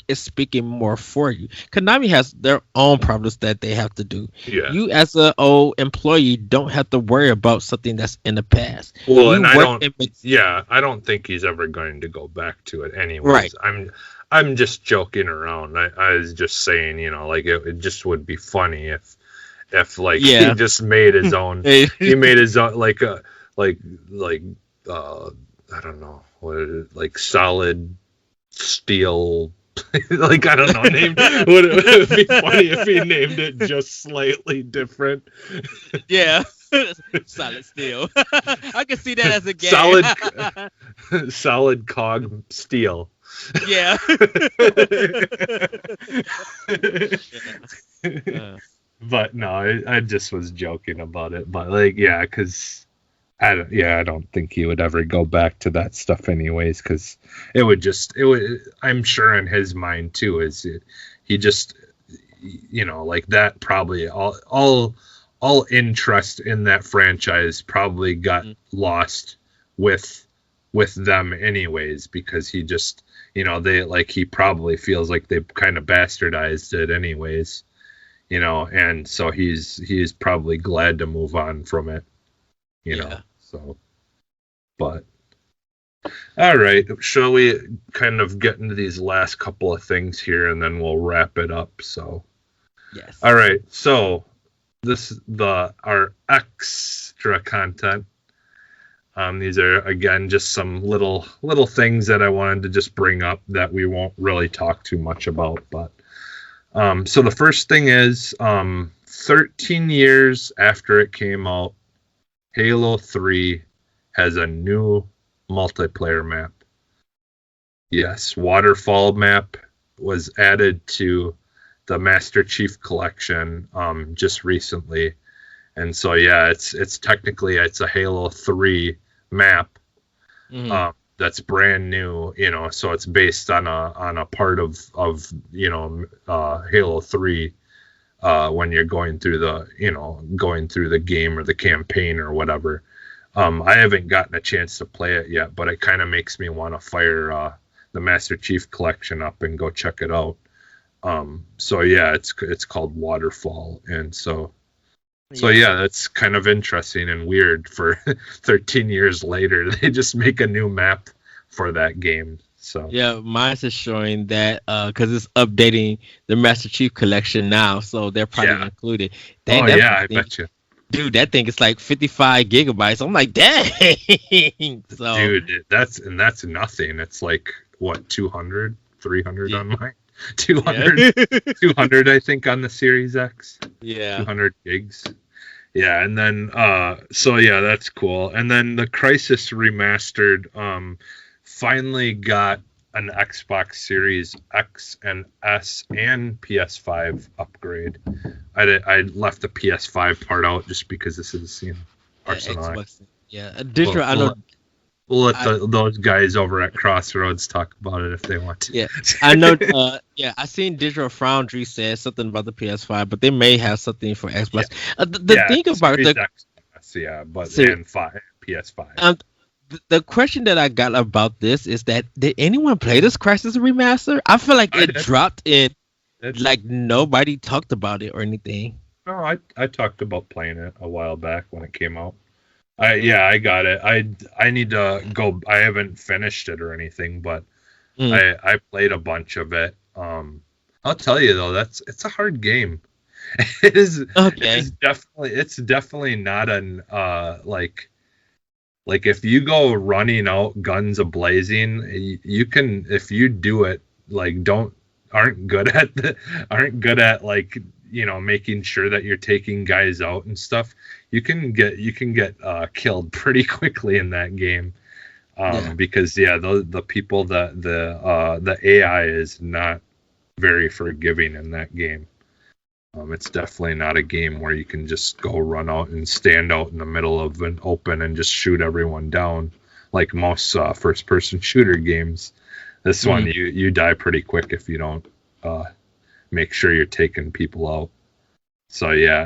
is speaking more for you. Konami has their own problems that they have to do. Yeah. You as an old employee don't have to worry about something that's in the past. Well, and I don't think he's ever going to go back to it anyways. Right. I'm just joking around. I was just saying, it just would be funny if he just made his own. He made his own I don't know, what is it, like solid steel. I don't know. Would it be funny if he named it just slightly different? Yeah. Solid steel. I can see that as a game. Solid cog steel. Yeah. But no, I just was joking about it. But because I don't think he would ever go back to that stuff anyways, because it would I'm sure in his mind too, like that probably all interest in that franchise probably got lost with them anyways, because he just, he probably feels like they kind of bastardized it anyways, and so he's probably glad to move on from it, so, but all right, shall we kind of get into these last couple of things here and then we'll wrap it up? So yes. All right, so our extra content. These are, again, just some little things that I wanted to just bring up that we won't really talk too much about. But so the first thing is 13 years after it came out, Halo 3 has a new multiplayer map. Yes, Waterfall map was added to the Master Chief Collection just recently. And so, yeah, it's technically a Halo 3 map that's brand new, so it's based on a part of Halo 3 when you're going through the game or the campaign or whatever. I haven't gotten a chance to play it yet, but it kind of makes me want to fire the Master Chief Collection up and go check it out. So yeah, it's called Waterfall, and so yeah, that's kind of interesting and weird for 13 years later. They just make a new map for that game. So yeah, mine is showing that because it's updating the Master Chief Collection now, so they're probably included. Dang, I bet you. Dude, that thing is like 55 gigabytes. I'm like, dang. So, dude, that's nothing. It's like what, 200, 300 on mine. 200 I think on the Series X. Yeah, 200 gigs. Yeah, and then so yeah, that's cool. And then the Crysis Remastered finally got an Xbox Series X and S and PS5 upgrade. I left the PS5 part out just because this is Arsenal. Yeah, digital. I know. We'll let those guys over at Crossroads talk about it if they want to. Yeah, I know. I seen Digital Foundry said something about the PS5, but they may have something for Xbox. The thing about the Xbox, but and PS5. The question that I got about this is that did anyone play this Crysis Remaster? I feel like it dropped in, like nobody talked about it or anything. No, I talked about playing it a while back when it came out. I got it. I need to go. I haven't finished it or anything, but I played a bunch of it. I'll tell you though, it's a hard game. It is. Okay. It's definitely not an like if you go running out guns a blazing, you can, if you do it like aren't good at like making sure that you're taking guys out and stuff, you can get killed pretty quickly in that game, because the people that the AI is not very forgiving in that game. It's definitely not a game where you can just go run out and stand out in the middle of an open and just shoot everyone down like most first person shooter games. This one you die pretty quick if you don't make sure you're taking people out. So yeah,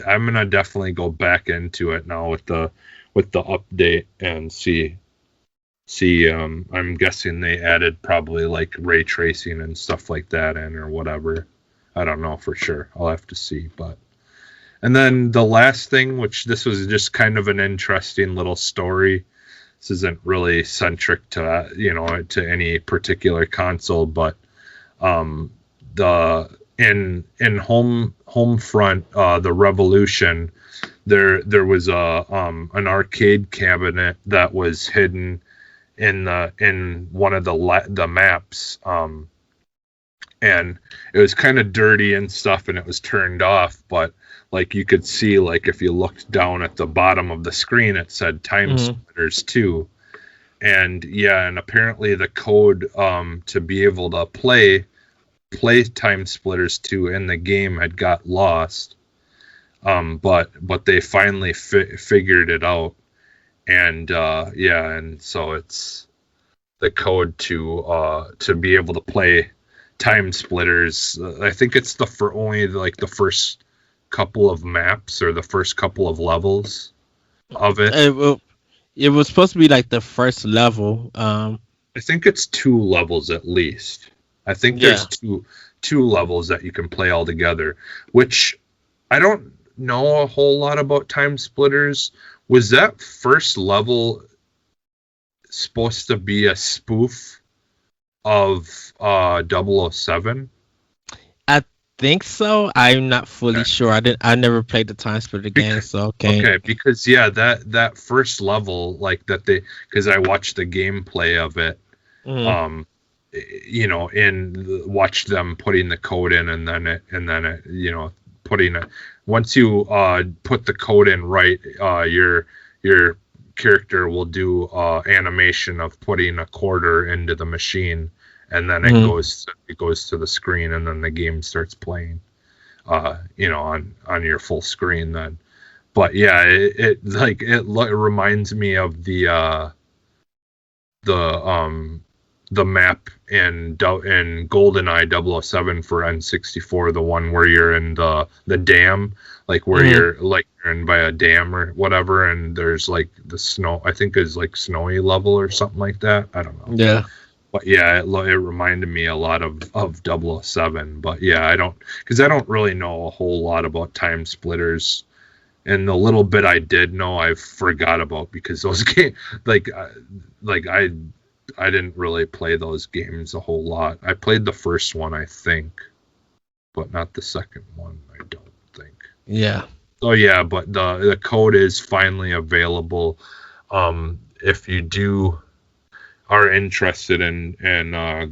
I'm gonna definitely go back into it now with the update and see. I'm guessing they added probably like ray tracing and stuff like that in or whatever. I don't know for sure. I'll have to see. And then the last thing, which this was just kind of an interesting little story. This isn't really centric to to any particular console, but in home front, the Revolution, there was an arcade cabinet that was hidden in one of the maps, and it was kind of dirty and stuff, and it was turned off, but like you could see, like if you looked down at the bottom of the screen, it said Time Splitters 2. And and apparently the code to be able to play Time Splitters 2 in the game had got lost, but they finally figured it out, and and so it's the code to be able to play Time Splitters. I think it's only like the first couple of maps or the first couple of levels of it. It was supposed to be like the first level. I think it's 2 levels at least. I think there's two levels that you can play all together, which I don't know a whole lot about Time Splitters. Was that first level supposed to be a spoof of 007? I think so. I'm not fully sure. I never played the Time Splitter game, so okay. Because that first level, like that because I watched the gameplay of it, you know, and watched them putting the code in, and then it, you know, putting it. Once you put the code in right, your character will do animation of putting a quarter into the machine, and then it goes to the screen, and then the game starts playing, you know, on your full screen then. But yeah, it reminds me of the map in GoldenEye 007 for N64, the one where you're in the dam, like where you're in by a dam or whatever, and there's like the snow, I think is like snowy level or something like that. I don't know. Yeah. But yeah, it reminded me a lot of 007. But yeah, I don't really know a whole lot about Time Splitters. And the little bit I did know, I forgot about, because those games, I didn't really play those games a whole lot. I played the first one, I think, but not the second one, I don't think. Yeah. Oh yeah, but the code is finally available. If you are interested in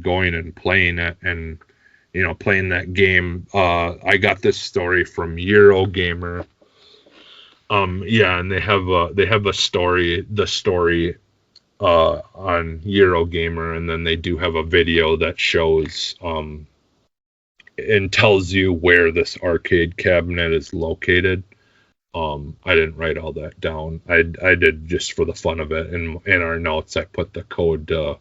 going and playing it, and you know, playing that game, I got this story from Eurogamer. Yeah, and they have a story, on Eurogamer, and then they do have a video that shows and tells you where this arcade cabinet is located. I didn't write all that down. I did just for the fun of it. In our notes, I put the code to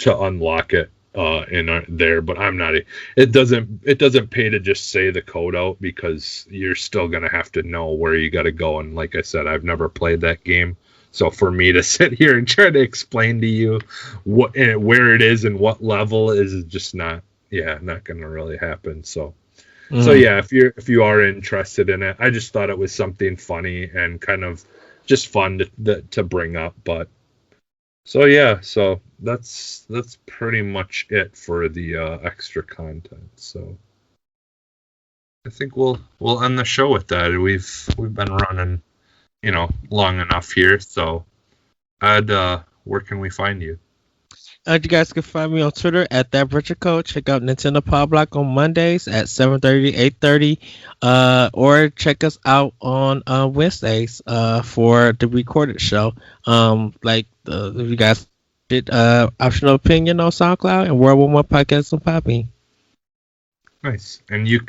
unlock it in there, but I'm not. It doesn't pay to just say the code out, because you're still gonna have to know where you got to go. And like I said, I've never played that game, so for me to sit here and try to explain to you where it is and what level is just not gonna really happen. So yeah, if you are interested in it, I just thought it was something funny and kind of just fun to bring up. But so yeah, so that's pretty much it for the extra content. So I think we'll end the show with that. We've been running, you know, long enough here. So Ed, where can we find you? You guys can find me on Twitter at @ThatRichardCode. Check out Nintendo Power Block on Mondays at 7:30 to 8:30, or check us out on Wednesdays for the recorded show. If you guys did Optional Opinion on SoundCloud and World War One Podcast on Podbean. Nice, and you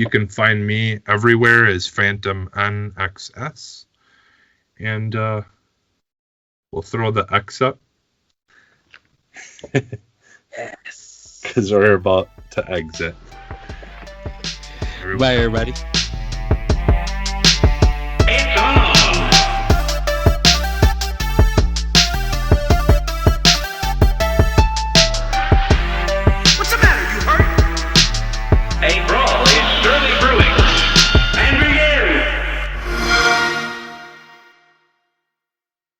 can find me everywhere as Phantom NXS, and we'll throw the X up. Yes, because we're about to exit. Bye, everybody.